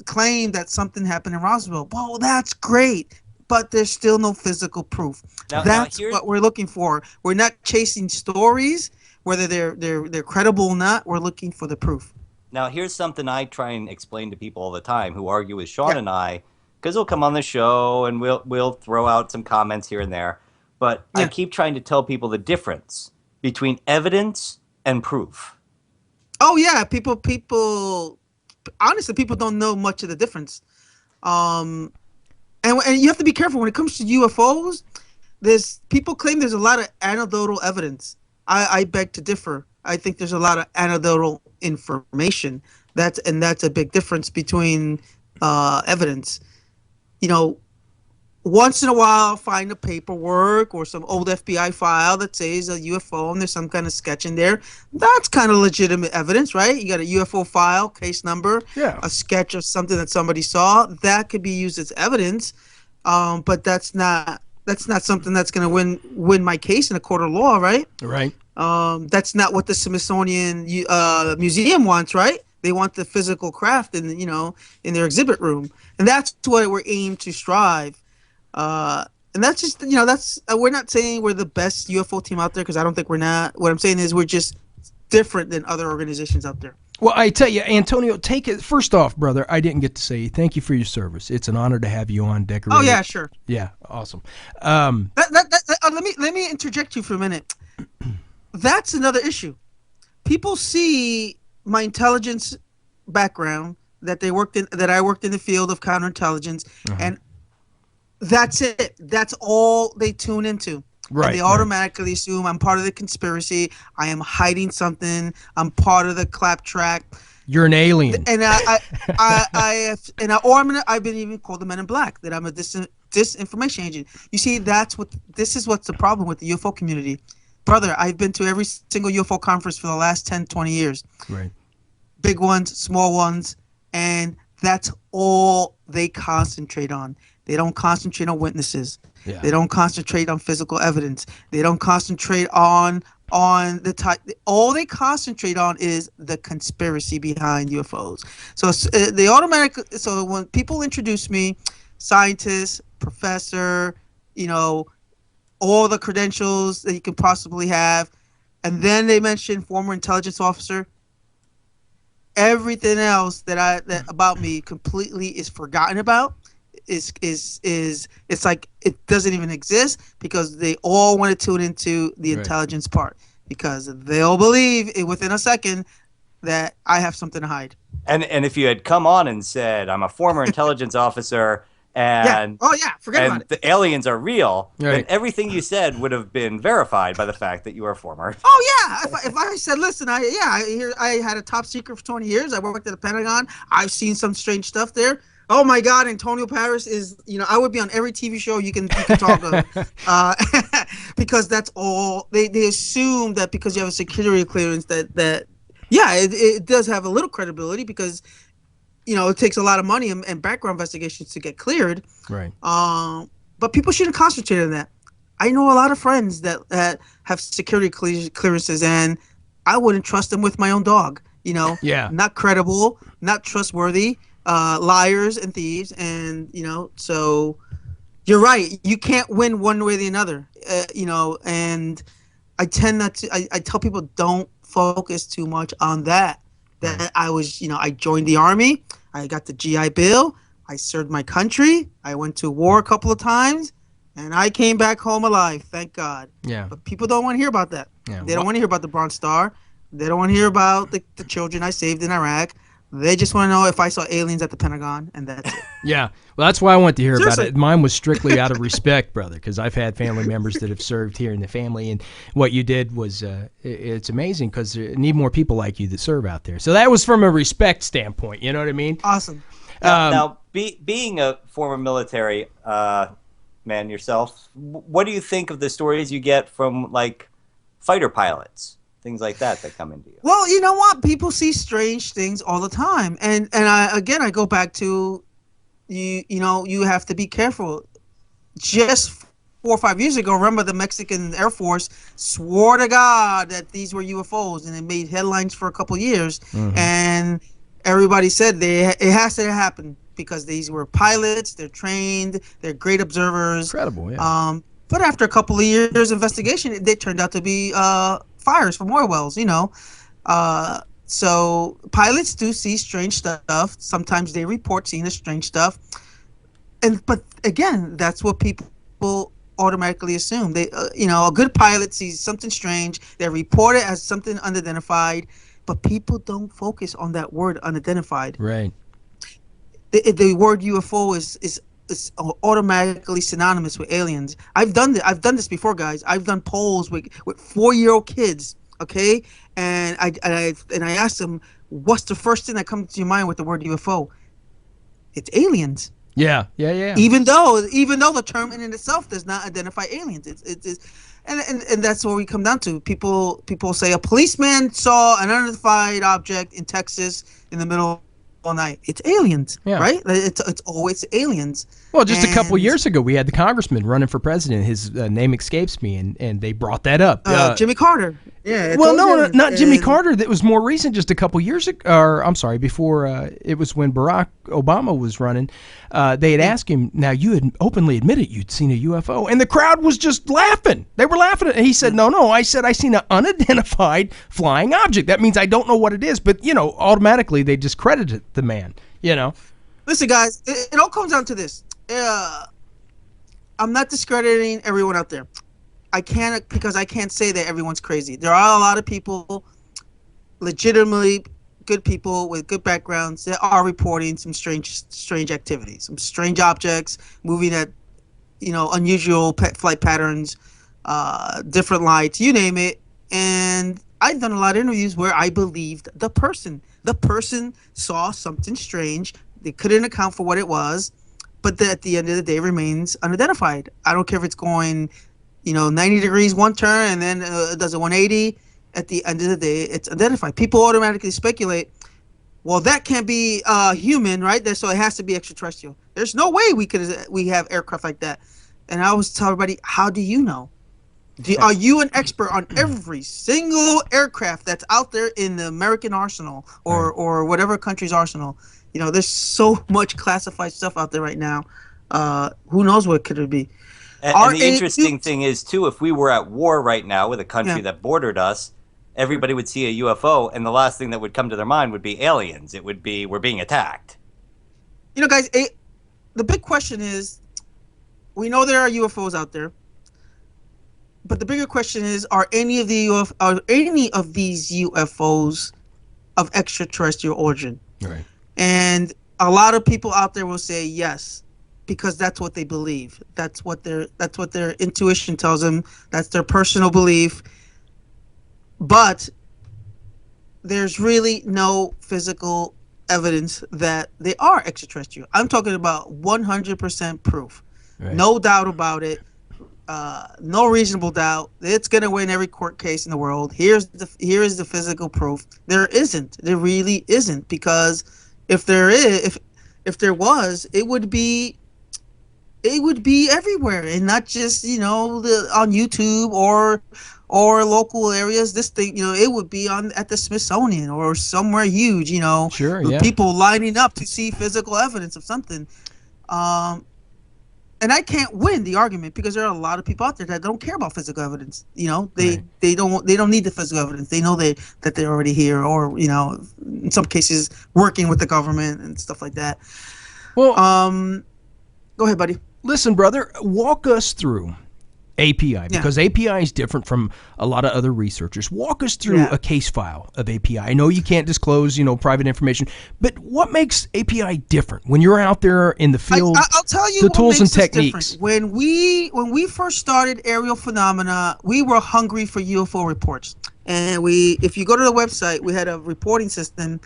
claim that something happened in Roswell. Well, that's great. but there's still no physical proof. That's what we're looking for. We're not chasing stories, whether they're credible or not. We're looking for the proof. Now, here's something I try and explain to people all the time who argue with Sean and I, because they'll come on the show and we'll throw out some comments here and there. But I keep trying to tell people the difference between evidence and proof. Oh yeah, people. Honestly, people don't know much of the difference. And you have to be careful when it comes to UFOs. People claim there's a lot of anecdotal evidence. I beg to differ. I think there's a lot of anecdotal information. That's a big difference between evidence. Once in a while, find a paperwork or some old FBI file that says a UFO and there's some kind of sketch in there. That's kind of legitimate evidence, right? You got a UFO file, case number, a sketch of something that somebody saw. That could be used as evidence, but that's not something that's going to win my case in a court of law, right? Right. That's not what the Smithsonian Museum wants, right? They want the physical craft in their exhibit room, and that's what we're aimed to strive. And that's just we're not saying we're the best UFO team out there, because I don't think we're not. What I'm saying is we're just different than other organizations out there. Well, I tell you, Antonio, take it. First off, brother, I didn't get to say thank you for your service. It's an honor to have you on Decorated. Oh yeah, sure. Yeah, awesome. Let me interject you for a minute. That's another issue. People see my intelligence background, that I worked in the field of counterintelligence, and that's it. That's all they tune into. Right. And they automatically assume I'm part of the conspiracy. I am hiding something. I'm part of the claptrap. You're an alien. And I've been even called the Men in Black, that I'm a disinformation agent. You see, this is what's the problem with the UFO community. Brother, I've been to every single UFO conference for the last 10, 20 years. Right. Big ones, small ones, and that's all they concentrate on. They don't concentrate on witnesses. Yeah. They don't concentrate on physical evidence. They don't concentrate on the type. All they concentrate on is the conspiracy behind UFOs. So they automatically. So when people introduce me, scientist, professor, all the credentials that you can possibly have, and then they mention former intelligence officer, everything else that about me completely is forgotten about. It's like it doesn't even exist, because they all want to tune into the intelligence part, because they'll believe within a second that I have something to hide. And if you had come on and said, I'm a former intelligence officer and forget about it. The aliens are real, then everything you said would have been verified by the fact that you were a former. Oh yeah, if I said, listen, I had a top secret for 20 years. I worked at the Pentagon. I've seen some strange stuff there. Oh my God, Antonio Paris is, I would be on every TV show you can talk of, because that's all they assume, that because you have a security clearance that it does have a little credibility, because it takes a lot of money and background investigations to get cleared. Right. But people shouldn't concentrate on that. I know a lot of friends that have security clearances, and I wouldn't trust them with my own dog. Not credible, not trustworthy. Liars and thieves, and so you're right, you can't win one way or the other, and I tend not to. I tell people, don't focus too much on that I was I joined the Army, I got the GI Bill, I served my country, I went to war a couple of times, and I came back home alive, thank God. But people don't want to hear about that. They don't want to hear about the Bronze Star. They don't want to hear about the children I saved in Iraq. They just want to know if I saw aliens at the Pentagon, and that's it. Yeah, well, that's why I want to hear about it. Mine was strictly out of respect, brother, because I've had family members that have served here in the family, and what you did was it's amazing, because I need more people like you that serve out there. So that was from a respect standpoint, you know what I mean? Awesome. Now, being a former military man yourself, what do you think of the stories you get from, like, fighter pilots? Things like that come into you. Well, you know what? People see strange things all the time, and I go back to you have to be careful. Just 4 or 5 years ago, remember the Mexican Air Force swore to God that these were UFOs, and it made headlines for a couple of years, and everybody said it has to happen because these were pilots. They're trained. They're great observers. Incredible, yeah. But after a couple of years investigation, they turned out to be fires from oil wells. So pilots do see strange stuff. Sometimes they report seeing the strange stuff. But again, that's what people automatically assume. They, a good pilot sees something strange. They report it as something unidentified, but people don't focus on that word unidentified. Right. The word UFO is automatically synonymous with aliens. I've done this before, guys. I've done polls with 4-year-old kids. Okay, and I asked them, what's the first thing that comes to your mind with the word UFO? It's aliens. Yeah. Even though the term in itself does not identify aliens, and that's where we come down to. People say a policeman saw an unidentified object in Texas in the middle of the night. It's aliens, right? It's always aliens. Well, just a couple years ago, we had the congressman running for president. His name escapes me, and they brought that up. Jimmy Carter. Yeah. Well, no, not Jimmy Carter. That was more recent, just a couple years ago. Or I'm sorry, before it was when Barack Obama was running. They had asked him. Now, you had openly admitted you'd seen a UFO, and the crowd was just laughing. They were laughing at it. And he said, "No. I said I seen an unidentified flying object. That means I don't know what it is." But automatically they discredited the man. Listen, guys, it all comes down to this. I'm not discrediting everyone out there. I can't, because I can't say that everyone's crazy. There are a lot of people, legitimately good people with good backgrounds, that are reporting some strange activities, some strange objects moving at, unusual flight patterns, different lights, you name it. And I've done a lot of interviews where I believed the person. The person saw something strange. They couldn't account for what it was, but at the end of the day remains unidentified. I don't care if it's going 90 degrees one turn and then it does a 180. At the end of the day, it's identified. People automatically speculate, well, that can't be human, right? So it has to be extraterrestrial. There's no way we have aircraft like that. And I always tell everybody, how do you know? Are you an expert on every single aircraft that's out there in the American arsenal or whatever country's arsenal? There's so much classified stuff out there right now. Who knows what could it be? And the interesting thing is, too, if we were at war right now with a country that bordered us, everybody would see a UFO, and the last thing that would come to their mind would be aliens. It would be, we're being attacked. Guys, the big question is, we know there are UFOs out there, but the bigger question is, are any of these UFOs of extraterrestrial origin? Right. And a lot of people out there will say yes, because that's what they believe. That's what their intuition tells them. That's their personal belief. But there's really no physical evidence that they are extraterrestrial. I'm talking about 100% proof. Right. No doubt about it. No reasonable doubt. It's going to win every court case in the world. Here is the physical proof. There isn't. There really isn't, because if there was, it would be everywhere, and not just on YouTube or local areas. This thing, it would be at the Smithsonian or somewhere huge. Sure, with people lining up to see physical evidence of something. And I can't win the argument, because there are a lot of people out there that don't care about physical evidence. They don't need the physical evidence. They know that they're already here, or in some cases working with the government and stuff like that. Well, go ahead, buddy. Listen, brother, walk us through API, because API is different from a lot of other researchers. Walk us through a case file of API. I know you can't disclose, private information, but what makes API different when you're out there in the field? I'll tell you the what tools makes and us techniques. Different. When we first started Aerial Phenomena, we were hungry for UFO reports, and if you go to the website, we had a reporting system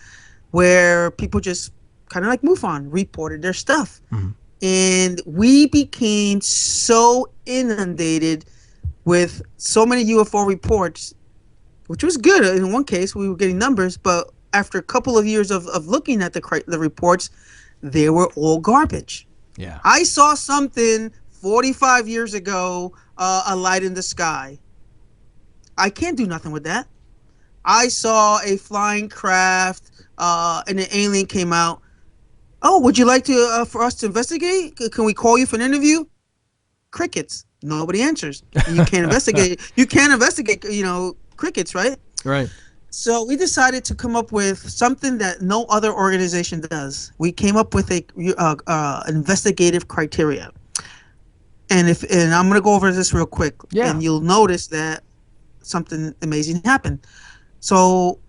where people just kind of like MUFON reported their stuff. Mm-hmm. And we became so inundated with so many UFO reports, which was good. In one case, we were getting numbers, but after a couple of years of looking at the reports, they were all garbage. Yeah. I saw something 45 years ago, a light in the sky. I can't do nothing with that. I saw a flying craft, and an alien came out. Oh, would you like to for us to investigate? Can we call you for an interview? Crickets. Nobody answers. You can't investigate. You can't investigate. Crickets, right? Right. So we decided to come up with something that no other organization does. We came up with a investigative criteria, and I'm going to go over this real quick, and you'll notice that something amazing happened. So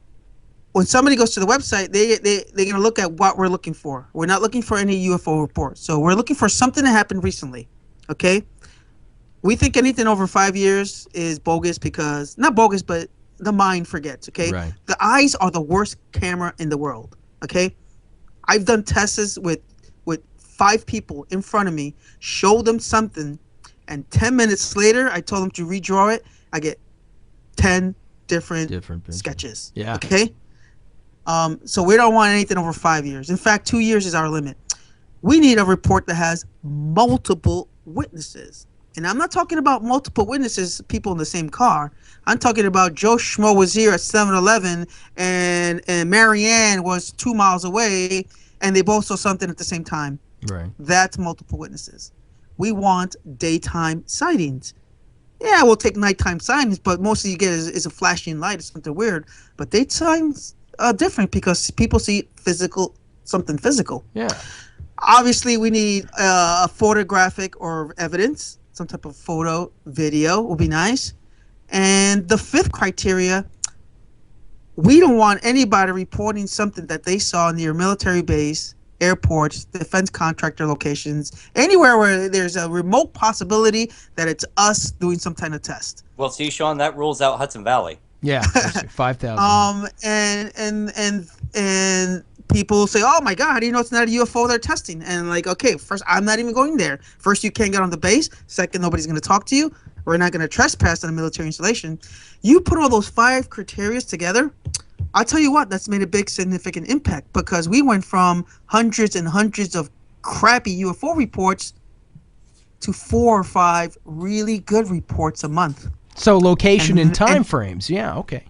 when somebody goes to the website, they're going to look at what we're looking for. We're not looking for any UFO reports. So we're looking for something that happened recently. Okay? We think anything over 5 years is bogus because, not bogus, but the mind forgets. Okay? Right. The eyes are the worst camera in the world. Okay? I've done tests with 5 people in front of me, show them something, and 10 minutes later, I told them to redraw it. I get 10 different sketches. Yeah. Okay? So we don't want anything over 5 years. In fact, 2 years is our limit. We need a report that has multiple witnesses. And I'm not talking about multiple witnesses, people in the same car. I'm talking about Joe Schmo was here at 7-Eleven and Marianne was 2 miles away and they both saw something at the same time. Right. That's multiple witnesses. We want daytime sightings. Yeah, we'll take nighttime sightings, but mostly you get is a flashing light or something weird. But daytime's different because people see something physical. Yeah. Obviously, we need a photographic or evidence. Some type of photo, video will be nice. And the 5th criteria, we don't want anybody reporting something that they saw near military base, airports, defense contractor locations, anywhere where there's a remote possibility that it's us doing some kind of test. Well, see, Sean, that rules out Hudson Valley. Yeah, 5,000. And people say, "Oh my God, how do you know it's not a UFO they're testing?" And like, okay, first, I'm not even going there. First, you can't get on the base. Second, nobody's going to talk to you. We're not going to trespass on a military installation. You put all those 5 criteria together, I'll tell you what, that's made a big significant impact because we went from hundreds and hundreds of crappy UFO reports to 4 or 5 really good reports a month. So location and time frames. Yeah, okay.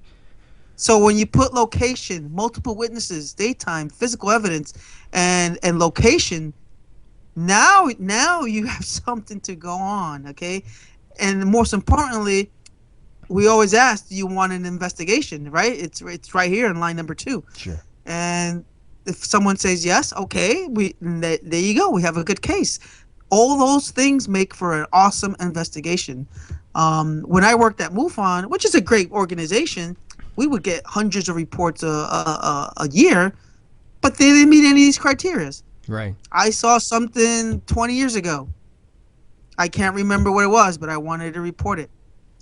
So when you put location, multiple witnesses, daytime, physical evidence, and location, now you have something to go on, okay? And most importantly, we always ask, do you want an investigation, right? It's right here in line number 2. Sure. And if someone says yes, okay, there you go. We have a good case. All those things make for an awesome investigation. When I worked at MUFON, which is a great organization, we would get hundreds of reports a year, but they didn't meet any of these criteria. Right. I saw something 20 years ago. I can't remember what it was, but I wanted to report it.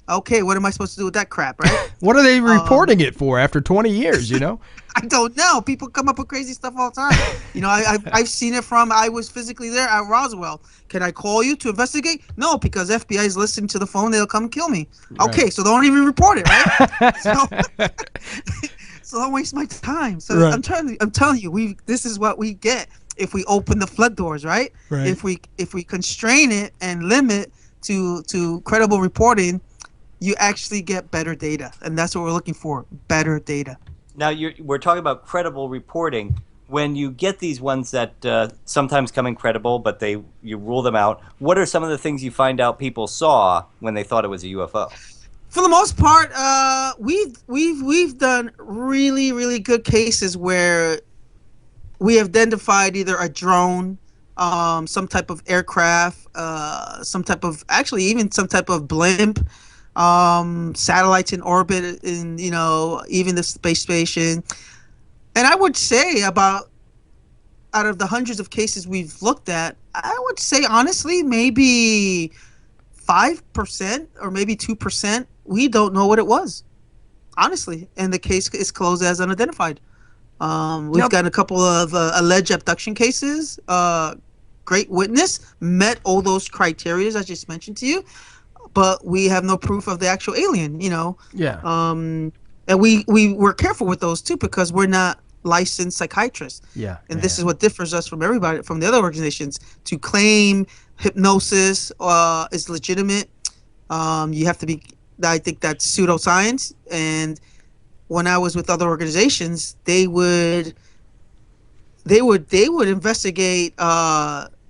Okay, what am I supposed to do with that crap, right? What are they reporting it for after 20 years, you know? I don't know. People come up with crazy stuff all the time. I've seen it from, I was physically there at Roswell. Can I call you to investigate? No, because FBI is listening to the phone. They'll come kill me. Right. Okay, so don't even report it, right? So don't waste my time. So right. I'm telling you, this is what we get if we open the flood doors, right? Right. If we constrain it and limit to credible reporting, you actually get better data, and that's what we're looking for, better data. Now, we're talking about credible reporting. When you get these ones that sometimes come in credible, but you rule them out, what are some of the things you find out people saw when they thought it was a UFO? For the most part, we've done really, really good cases where we have identified either a drone, some type of aircraft, some type of blimp, satellites in orbit, in even the space station. And I would say out of the hundreds of cases we've looked at, I would say honestly maybe 5% or maybe 2% we don't know what it was, honestly, and the case is closed as unidentified. We've got a couple of alleged abduction cases. Great witness met all those criteria I just mentioned to you, but we have no proof of the actual alien, Yeah. And we were careful with those too because we're not licensed psychiatrists. Yeah. And this is what differs us from everybody, from the other organizations. To claim hypnosis is legitimate, you have to be, I think that's pseudoscience. And when I was with other organizations, they would they would investigate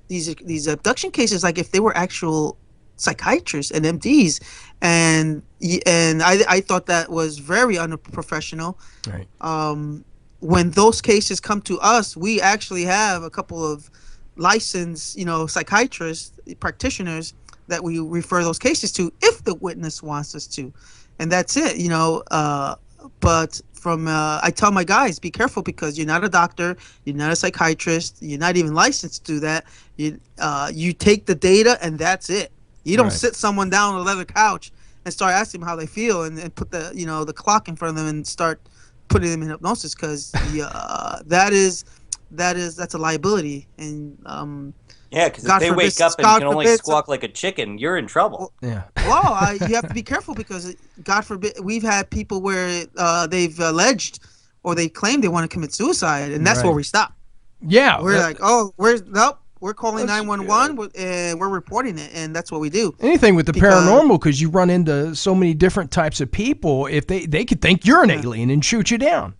these abduction cases like if they were actual psychiatrists and MDs, and I thought that was very unprofessional. Right. When those cases come to us, we actually have a couple of licensed, psychiatrists, practitioners that we refer those cases to if the witness wants us to, and that's it. But from I tell my guys, be careful because you're not a doctor, you're not a psychiatrist, you're not even licensed to do that. You take the data and that's it. You don't Right. sit someone down on a leather couch and start asking them how they feel and put the the clock in front of them and start putting them in hypnosis because that's a liability and Yeah, because if God they forbid- wake up and you God can only forbid- squawk like a chicken, you're in trouble. Yeah. well, you have to be careful because God forbid we've had people where they've alleged or they claim they want to commit suicide and that's Right. where we stop. Yeah. We're like, oh, we're calling That's- 911 and we're reporting it, and that's what we do. anything with the Because- paranormal, because you run into so many different types of people. If they could think you're an alien and shoot you down.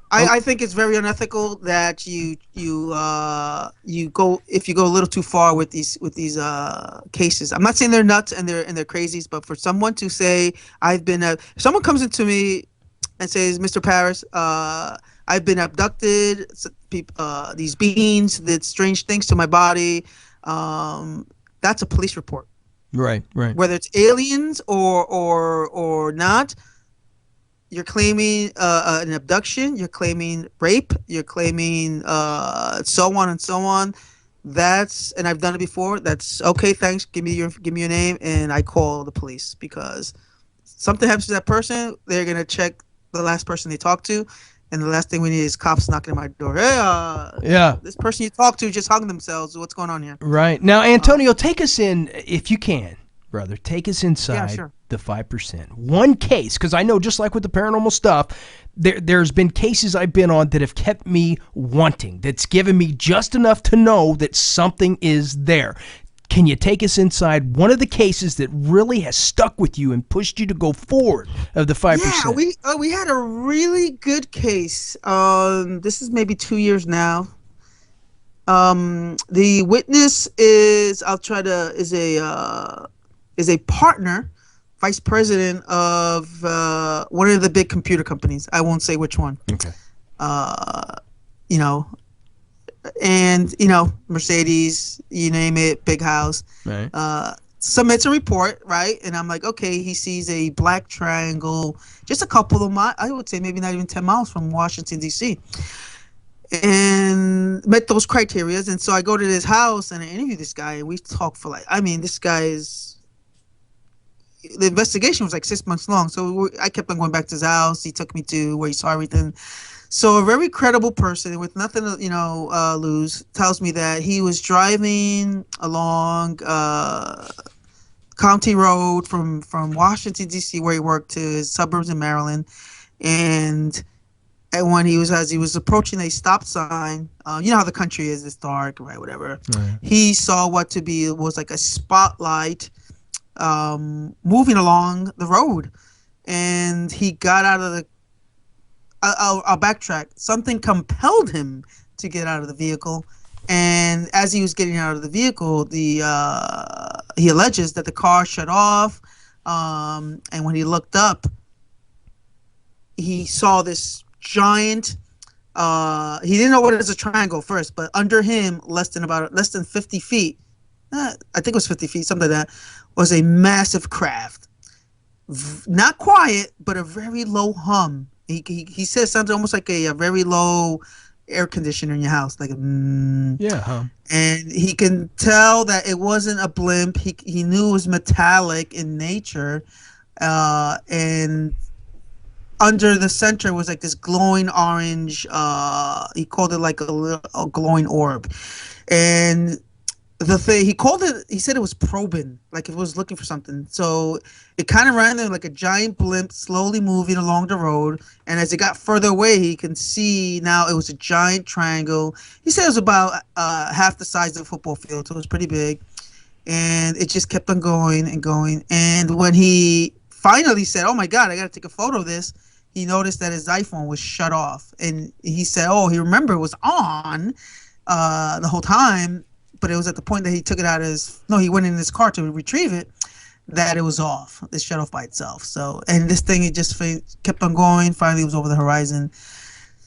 I think it's very unethical that you go if you go a little too far with these cases. I'm not saying they're nuts and they're crazies, but for someone to say if someone comes into me and says, Mr. Paris, I've been abducted, these beings did strange things to my body, that's a police report. Right. Right. Whether it's aliens or not. You're claiming an abduction. You're claiming rape. You're claiming so on and so on. And I've done it before. That's okay. Thanks. Give me your name, and I call the police because something happens to that person. They're gonna check the last person they talked to, and the last thing we need is cops knocking at my door. Hey, Yeah. this person you talked to just hung themselves. What's going on here? Right. Now, Antonio, take us in, if you can, brother. Take us inside sure. the 5%. One case, because I know just like with the paranormal stuff, there's been cases I've been on that have kept me wanting, that's given me just enough to know that something is there. Can you take us inside one of the cases that really has stuck with you and pushed you to go forward of the 5%? Yeah, we had a really good case. This is maybe 2 years now. The witness is a partner, vice president of one of the big computer companies. I won't say which one. Okay. Mercedes, you name it, big house. Right. Submits a report, right? And I'm like, okay, he sees a black triangle, just a couple of miles, I would say maybe not even 10 miles from Washington, D.C. And met those criterias. And so I go to this house and I interview this guy and we talk for this guy is, the investigation was like 6 months long. So I kept on going back to his house. He took me to where he saw everything. So a very credible person with nothing to lose tells me that he was driving along County Road from Washington, D.C., where he worked, to his suburbs in Maryland. And when as he was approaching a stop sign, you know how the country is, it's dark, right, whatever. Right. He saw what was like a spotlight moving along the road, and he got out of the I'll backtrack. Something compelled him to get out of the vehicle, and as he was getting out of the vehicle, he alleges that the car shut off, and when he looked up, he saw this giant. He didn't know what it was, a triangle first, but under him, less than 50 feet. I think it was 50 feet, something like that, was a massive craft. Not quiet, but a very low hum. He says something almost like a very low air conditioner in your house, like Yeah, huh? And he can tell that it wasn't a blimp. He knew it was metallic in nature, and under the center was like this glowing orange. He called it like a glowing orb, and the thing he said it was probing, like it was looking for something. So it kind of ran there like a giant blimp slowly moving along the road, and as it got further away, he can see now it was a giant triangle. He said it was about half the size of a football field, so it was pretty big, and it just kept on going and going. And when he finally said, "Oh my God, I got to take a photo of this," he noticed that his iPhone was shut off, and he said, "Oh, he remembered it was on the whole time, but it was at the point that he took it out of his he went in his car to retrieve it that it was off. It shut off by itself. So, and this thing it just kept on going. Finally, it was over the horizon.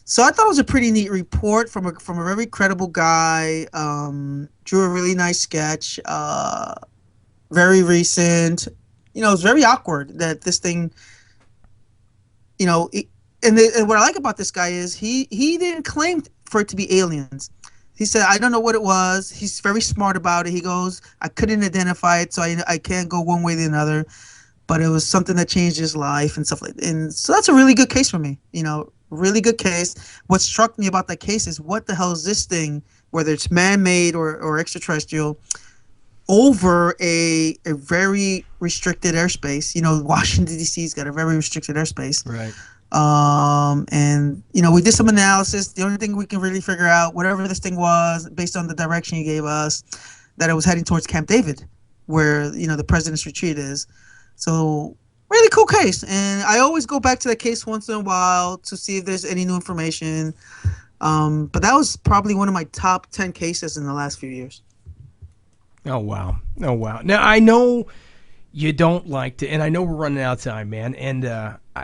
So I thought it was a pretty neat report from a very credible guy. Drew a really nice sketch. Very recent. It's very awkward that this thing. And what I like about this guy is he didn't claim for it to be aliens. He said, I don't know what it was. He's very smart about it. He goes, I couldn't identify it, so I can't go one way or the other. But it was something that changed his life and stuff like that. And so that's a really good case for me. Really good case. What struck me about that case is what the hell is this thing, whether it's man-made or extraterrestrial, over a very restricted airspace. Washington, D.C.'s got a very restricted airspace. Right. And we did some analysis. The only thing we can really figure out, whatever this thing was, based on the direction he gave us, that it was heading towards Camp David, where the president's retreat is. So really cool case, and I always go back to that case once in a while to see if there's any new information. But that was probably one of my top 10 cases in the last few years. Oh wow! Now I know you don't like to, and I know we're running out of time, man. And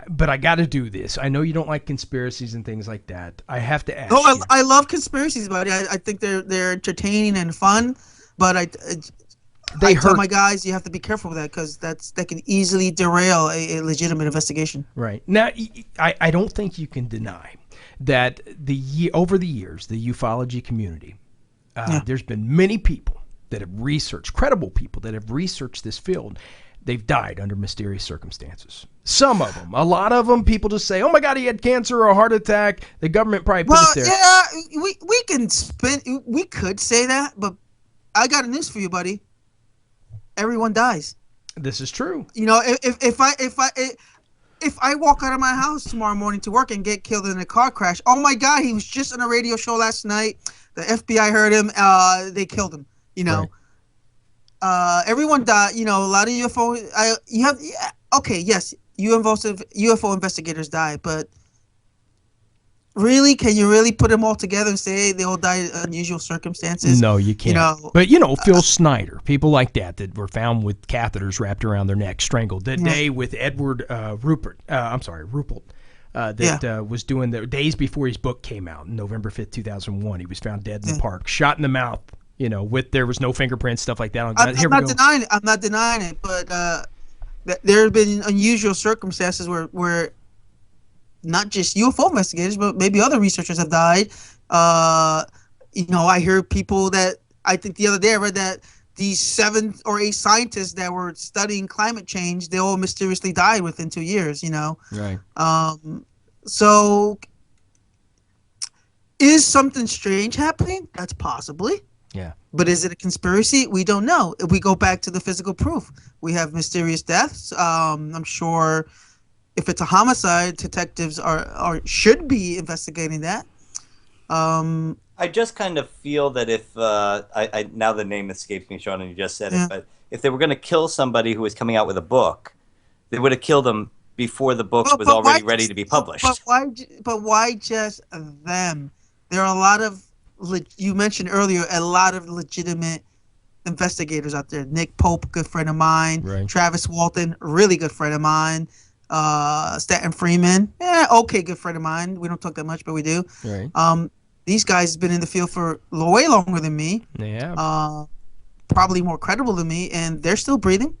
but I got to do this. I know you don't like conspiracies and things like that. I have to ask. No, I love conspiracies, buddy. I think they're entertaining and fun, but I tell my guys you have to be careful with that because that can easily derail a legitimate investigation. Right. Now, I don't think you can deny that over the years, the ufology community, there's been many people that have researched, credible people that have researched this field. They've died under mysterious circumstances. Some of them. A lot of them, people just say, oh my God, he had cancer or a heart attack. The government probably put it there. Yeah, we could say that, but I got a news for you, buddy. Everyone dies. This is true. If I walk out of my house tomorrow morning to work and get killed in a car crash, oh my God, he was just on a radio show last night. The FBI heard him. They killed him. Right. Everyone died. A lot of UFO. Yes, UFO investigators die, but really, can you really put them all together and say they all died in unusual circumstances? No, you can't. But Phil Snyder, people like that were found with catheters wrapped around their neck, strangled. The day with Edward Ruppelt, was doing the days before his book came out, November 5th, 2001. He was found dead in the park, shot in the mouth. There was no fingerprints, stuff like that. I'm not denying it, but there have been unusual circumstances where not just UFO investigators, but maybe other researchers have died. I hear people that I think the other day I read that these 7 or 8 scientists that were studying climate change, they all mysteriously died within 2 years. Right. So is something strange happening? That's possibly. Yeah. But is it a conspiracy? We don't know. If we go back to the physical proof, we have mysterious deaths. I'm sure if it's a homicide, detectives should be investigating that. I just kind of feel that if I now the name escapes me, Sean, and you just said it, but if they were going to kill somebody who was coming out with a book, they would have killed them before the book was already ready to be published. But why just them? There are a lot of you mentioned earlier a lot of legitimate investigators out there. Nick Pope, good friend of mine. Right. Travis Walton, really good friend of mine. Stanton Freeman, okay, good friend of mine. We don't talk that much, but we do. Right. These guys have been in the field for way longer than me. Yeah. Probably more credible than me, and they're still breathing.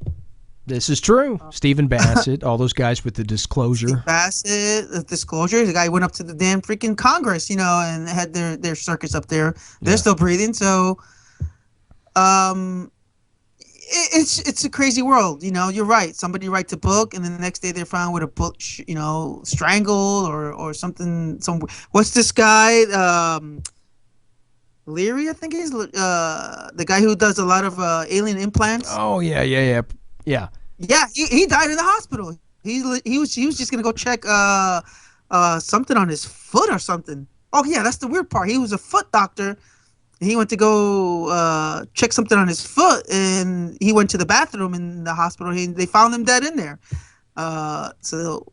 This is true. Stephen Bassett, all those guys with the disclosure. Steve Bassett, the disclosure. The guy went up to the damn freaking Congress, and had their circus up there. They're still breathing. So, it's a crazy world. You're right. Somebody writes a book, and then the next day they're found with a book, strangled or something. What's this guy? Leary, I think he's the guy who does a lot of alien implants. Oh yeah. Yeah, he died in the hospital. He was just gonna go check something on his foot or something. Oh yeah, that's the weird part. He was a foot doctor. He went to go check something on his foot, and he went to the bathroom in the hospital. They found him dead in there. So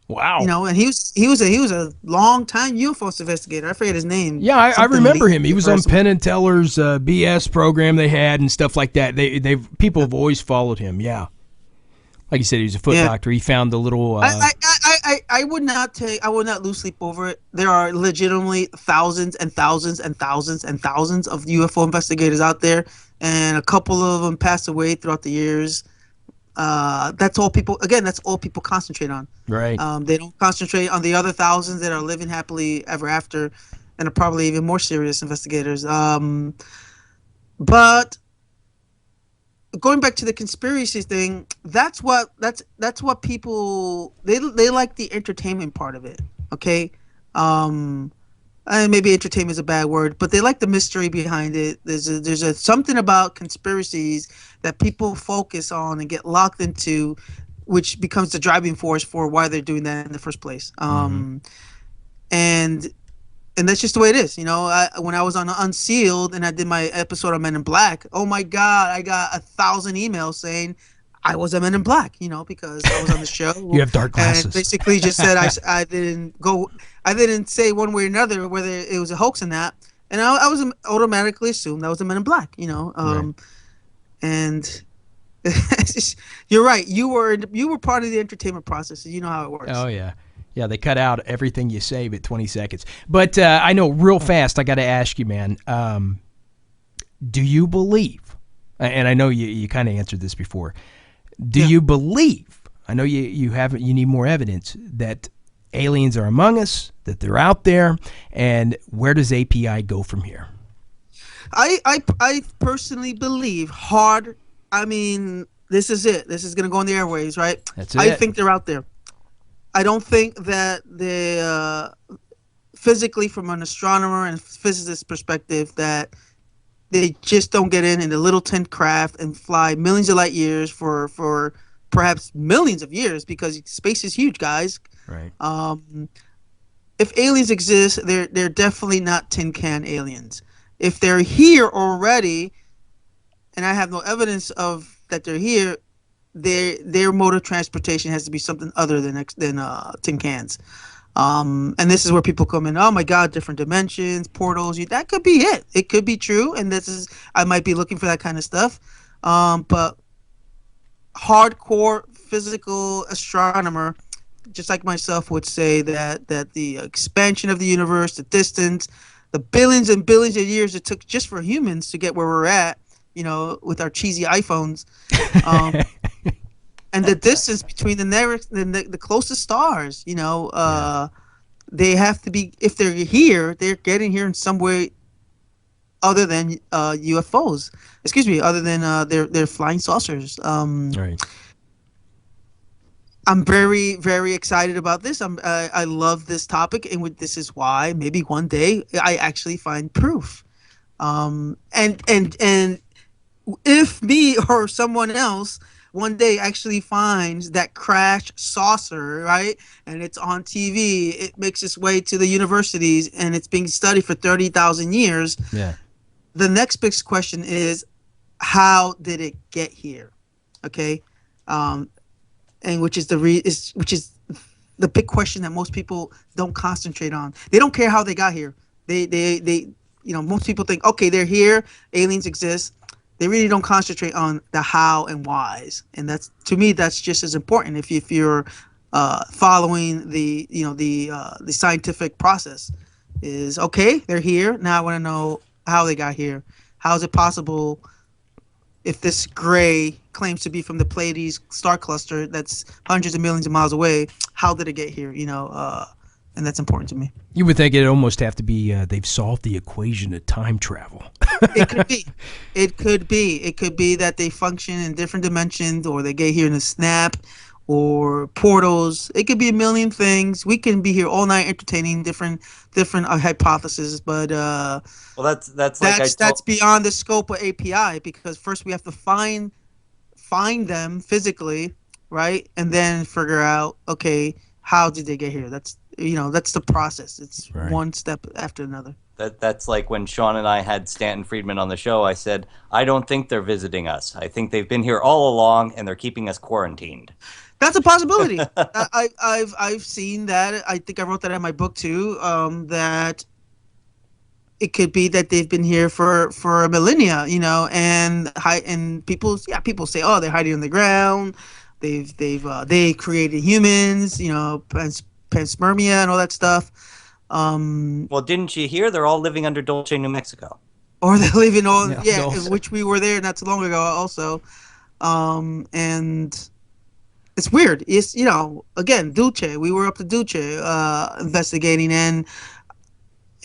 Wow. You know, and he was a long time UFO investigator. I forget his name. Yeah, I Something remember Lee him. He was or on something. Penn and Teller's BS program they had and stuff like that. People have always followed him. Yeah, like you said, he was a foot Yeah. doctor. He found the little. I would not lose sleep over it. There are legitimately thousands and thousands and thousands and thousands of UFO investigators out there, and a couple of them passed away throughout the years. That's all people. Again, that's all people concentrate on. Right. They don't concentrate on the other thousands that are living happily ever after, and are probably even more serious investigators. But going back to the conspiracy thing, that's what people they like the entertainment part of it. Okay, and maybe entertainment is a bad word, but they like the mystery behind it. There's something about conspiracies that people focus on and get locked into, which becomes the driving force for why they're doing that in the first place. And that's just the way it is. You know, when I was on Unsealed and I did my episode of Men in Black, oh my God, I got 1,000 emails saying I was a Men in Black, you know, because I was on the show. You have dark glasses. And basically just said I didn't say one way or another whether it was a hoax or not. And I was automatically assumed I was a Men in Black, you know. Right. And you're right. You were part of the entertainment process. So you know how it works. Oh yeah. Yeah, they cut out everything you say but 20 seconds. But I know real fast, I got to ask you, man, do you believe, and I know you kind of answered this before, do you believe, I know you need more evidence, that aliens are among us, that they're out there, and where does API go from here? I personally believe hard. I mean, this is it. This is going to go on the airwaves, right? That's it. I think they're out there. I don't think that they physically, from an astronomer and physicist perspective, that they just don't get in a little tin craft and fly millions of light years for perhaps millions of years, because space is huge, guys. Right. If aliens exist, they're definitely not tin can aliens. If they're here already, and I have no evidence of that they're here, their mode of transportation has to be something other than tin cans. And this is where people come in. Oh my God, different dimensions, portals. That could be it. It could be true, and I might be looking for that kind of stuff. But hardcore physical astronomer, just like myself, would say that the expansion of the universe, the distance, the billions and billions of years it took just for humans to get where we're at, you know, with our cheesy iPhones, and the distance between the closest stars, you know, they have to be, if they're here, they're getting here in some way other than UFOs. Excuse me, other than their flying saucers. Right. I'm very, very excited about this. I love this topic, and this is why maybe one day I actually find proof. And if me or someone else one day actually finds that crash saucer, right, and it's on TV, it makes its way to the universities, and it's being studied for 30,000 years. Yeah. The next big question is, how did it get here? Okay, and which is the big question that most people don't concentrate on. They don't care how they got here. They most people think, okay, they're here, aliens exist. They really don't concentrate on the how and whys, and that's, to me, that's just as important. If you're following the scientific process, is okay, they're here. Now I want to know how they got here. How is it possible, if this gray claims to be from the Pleiades star cluster that's hundreds of millions of miles away? How did it get here? You know, and that's important to me. You would think it'd almost have to be they've solved the equation of time travel. It could be. It could be. It could be that they function in different dimensions, or they get here in a snap, or portals. It could be a million things. We can be here all night entertaining different hypotheses, but that's beyond the scope of API, because first we have to find them physically, right, and then figure out, okay, how did they get here? That's the process. It's right. One step after another. That's like when Sean and I had Stanton Friedman on the show. I said, I don't think they're visiting us. I think they've been here all along, and they're keeping us quarantined. That's a possibility. I've seen that. I think I wrote that in my book too. That it could be that they've been here for a millennia, and people say, oh, they're hiding on the ground. They created humans, panspermia and all that stuff. Well, didn't you hear they're all living under Dulce, New Mexico? Or they live in Dulce. which we were there not too long ago also. And it's weird. It's, again, Dulce. We were up to Dulce investigating, and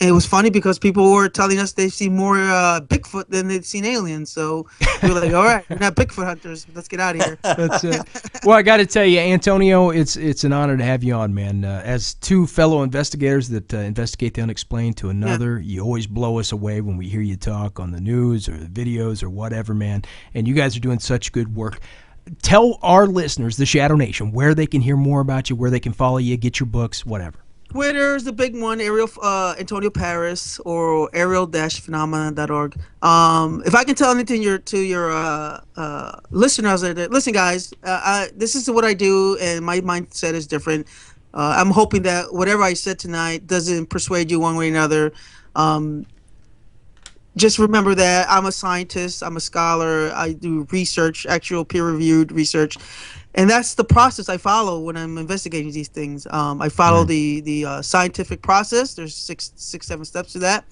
it was funny because people were telling us they've seen more Bigfoot than they'd seen aliens. So we were like, all right, we're not Bigfoot hunters. Let's get out of here. That's it. Well, I got to tell you, Antonio, it's an honor to have you on, man. As two fellow investigators that investigate the unexplained to another, you always blow us away when we hear you talk on the news or the videos or whatever, man. And you guys are doing such good work. Tell our listeners, the Shadow Nation, where they can hear more about you, where they can follow you, get your books, whatever. Twitter's the big one, Antonio Paris, or ariel-phenomena.org. If I can tell anything to your listeners, listen, guys, this is what I do, and my mindset is different. I'm hoping that whatever I said tonight doesn't persuade you one way or another. Just remember that I'm a scientist, I'm a scholar, I do research, actual peer-reviewed research. And that's the process I follow when I'm investigating these things. I follow the scientific process. There's six, 7 steps to that,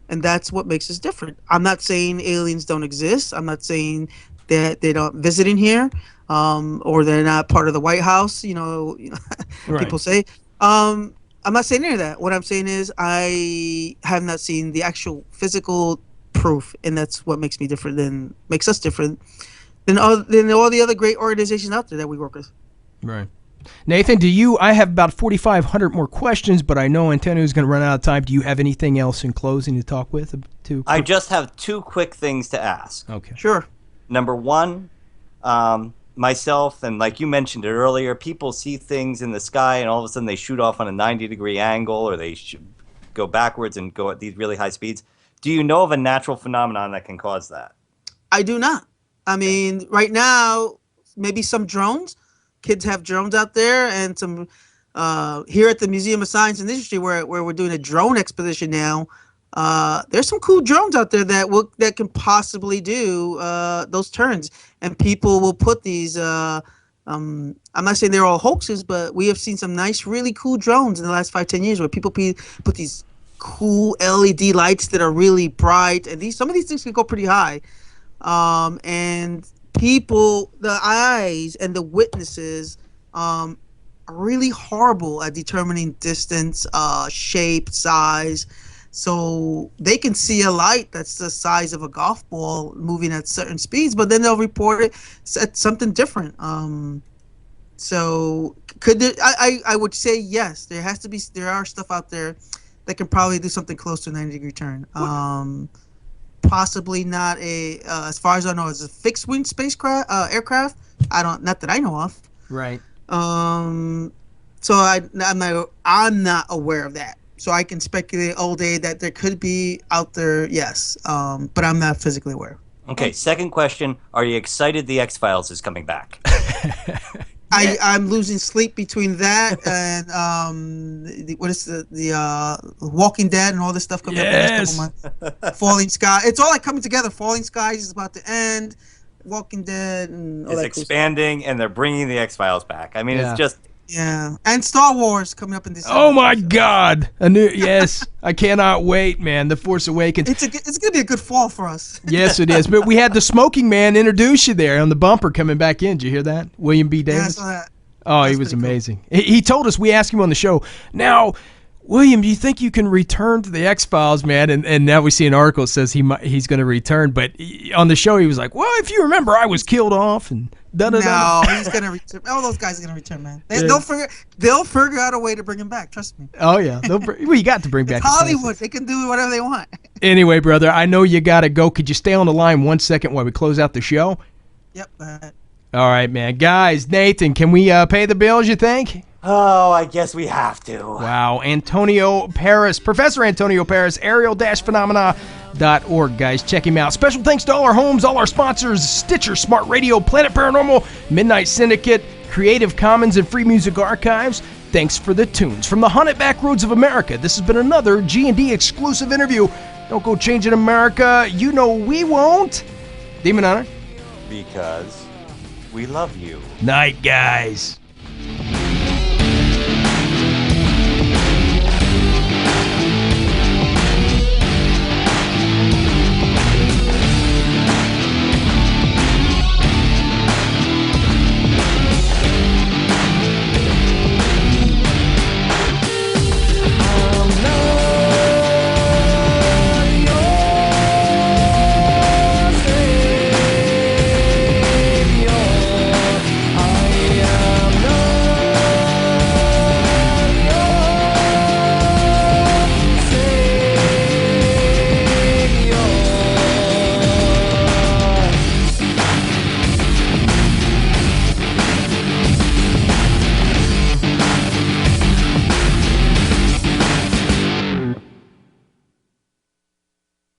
and that's what makes us different. I'm not saying aliens don't exist. I'm not saying that they don't visit in here, or they're not part of the White House. Right. People say. I'm not saying any of that. What I'm saying is I have not seen the actual physical proof, and that's what makes us different than all the other great organizations out there that we work with. Right. Nathan, I have about 4,500 more questions, but I know Antonio is going to run out of time. Do you have anything else in closing to talk with? I just have 2 quick things to ask. Okay. Sure. Number 1, myself, and like you mentioned it earlier, people see things in the sky and all of a sudden they shoot off on a 90-degree angle, or they go backwards and go at these really high speeds. Do you know of a natural phenomenon that can cause that? I do not. I mean, right now, maybe some drones. Kids have drones out there, and some here at the Museum of Science and Industry, where we're doing a drone expedition now. There's some cool drones out there that can possibly do those turns, and people will put these. I'm not saying they're all hoaxes, but we have seen some nice, really cool drones in the last 5-10 years where people put these cool LED lights that are really bright, and some of these things can go pretty high. And people, the eyes and the witnesses are really horrible at determining distance, shape, size. So they can see a light that's the size of a golf ball moving at certain speeds, but then they'll report it at something different. So could there, I would say yes. There are stuff out there that can probably do something close to a 90-degree turn. Possibly not as far as I know, as a fixed wing spacecraft, aircraft. Not that I know of. Right. So I'm not aware of that. So I can speculate all day that there could be out there, yes. But I'm not physically aware. Okay. Second question: are you excited the X-Files is coming back? I'm losing sleep between that and what is the Walking Dead and all this stuff coming up in the next couple months. Falling Sky. It's all like coming together. Falling Skies is about to end. Walking Dead and all it's that expanding, and they're bringing the X-Files back. I mean, it's just. Yeah, and Star Wars coming up in December. Oh my God! Yes, I cannot wait, man. The Force Awakens. It's gonna be a good fall for us. Yes, it is. But we had the Smoking Man introduce you there on the bumper coming back in. Did you hear that? William B. Davis. Yeah, I saw that. Oh, he was amazing. Cool. He told us, we asked him on the show, now, William, do you think you can return to the X-Files, man? And now we see an article that says he's going to return. But on the show, he was like, well, if you remember, I was killed off and da-da-da. No, he's going to return. All those guys are going to return, man. They'll figure out a way to bring him back. Trust me. Oh, yeah. You got to bring back Hollywood. They can do whatever they want. Anyway, brother, I know you got to go. Could you stay on the line 1 second while we close out the show? Yep, go ahead. All right, man. Guys, Nathan, can we pay the bills, you think? Oh, I guess we have to. Wow. Antonio Paris, Professor Antonio Paris, ariel-phenomena.org, guys. Check him out. Special thanks to all our homes, all our sponsors, Stitcher, Smart Radio, Planet Paranormal, Midnight Syndicate, Creative Commons and Free Music Archives. Thanks for the tunes. From the haunted back roads of America, this has been another G&D exclusive interview. Don't go changing America. You know we won't. Demon Hunter. Because we love you. Night, guys.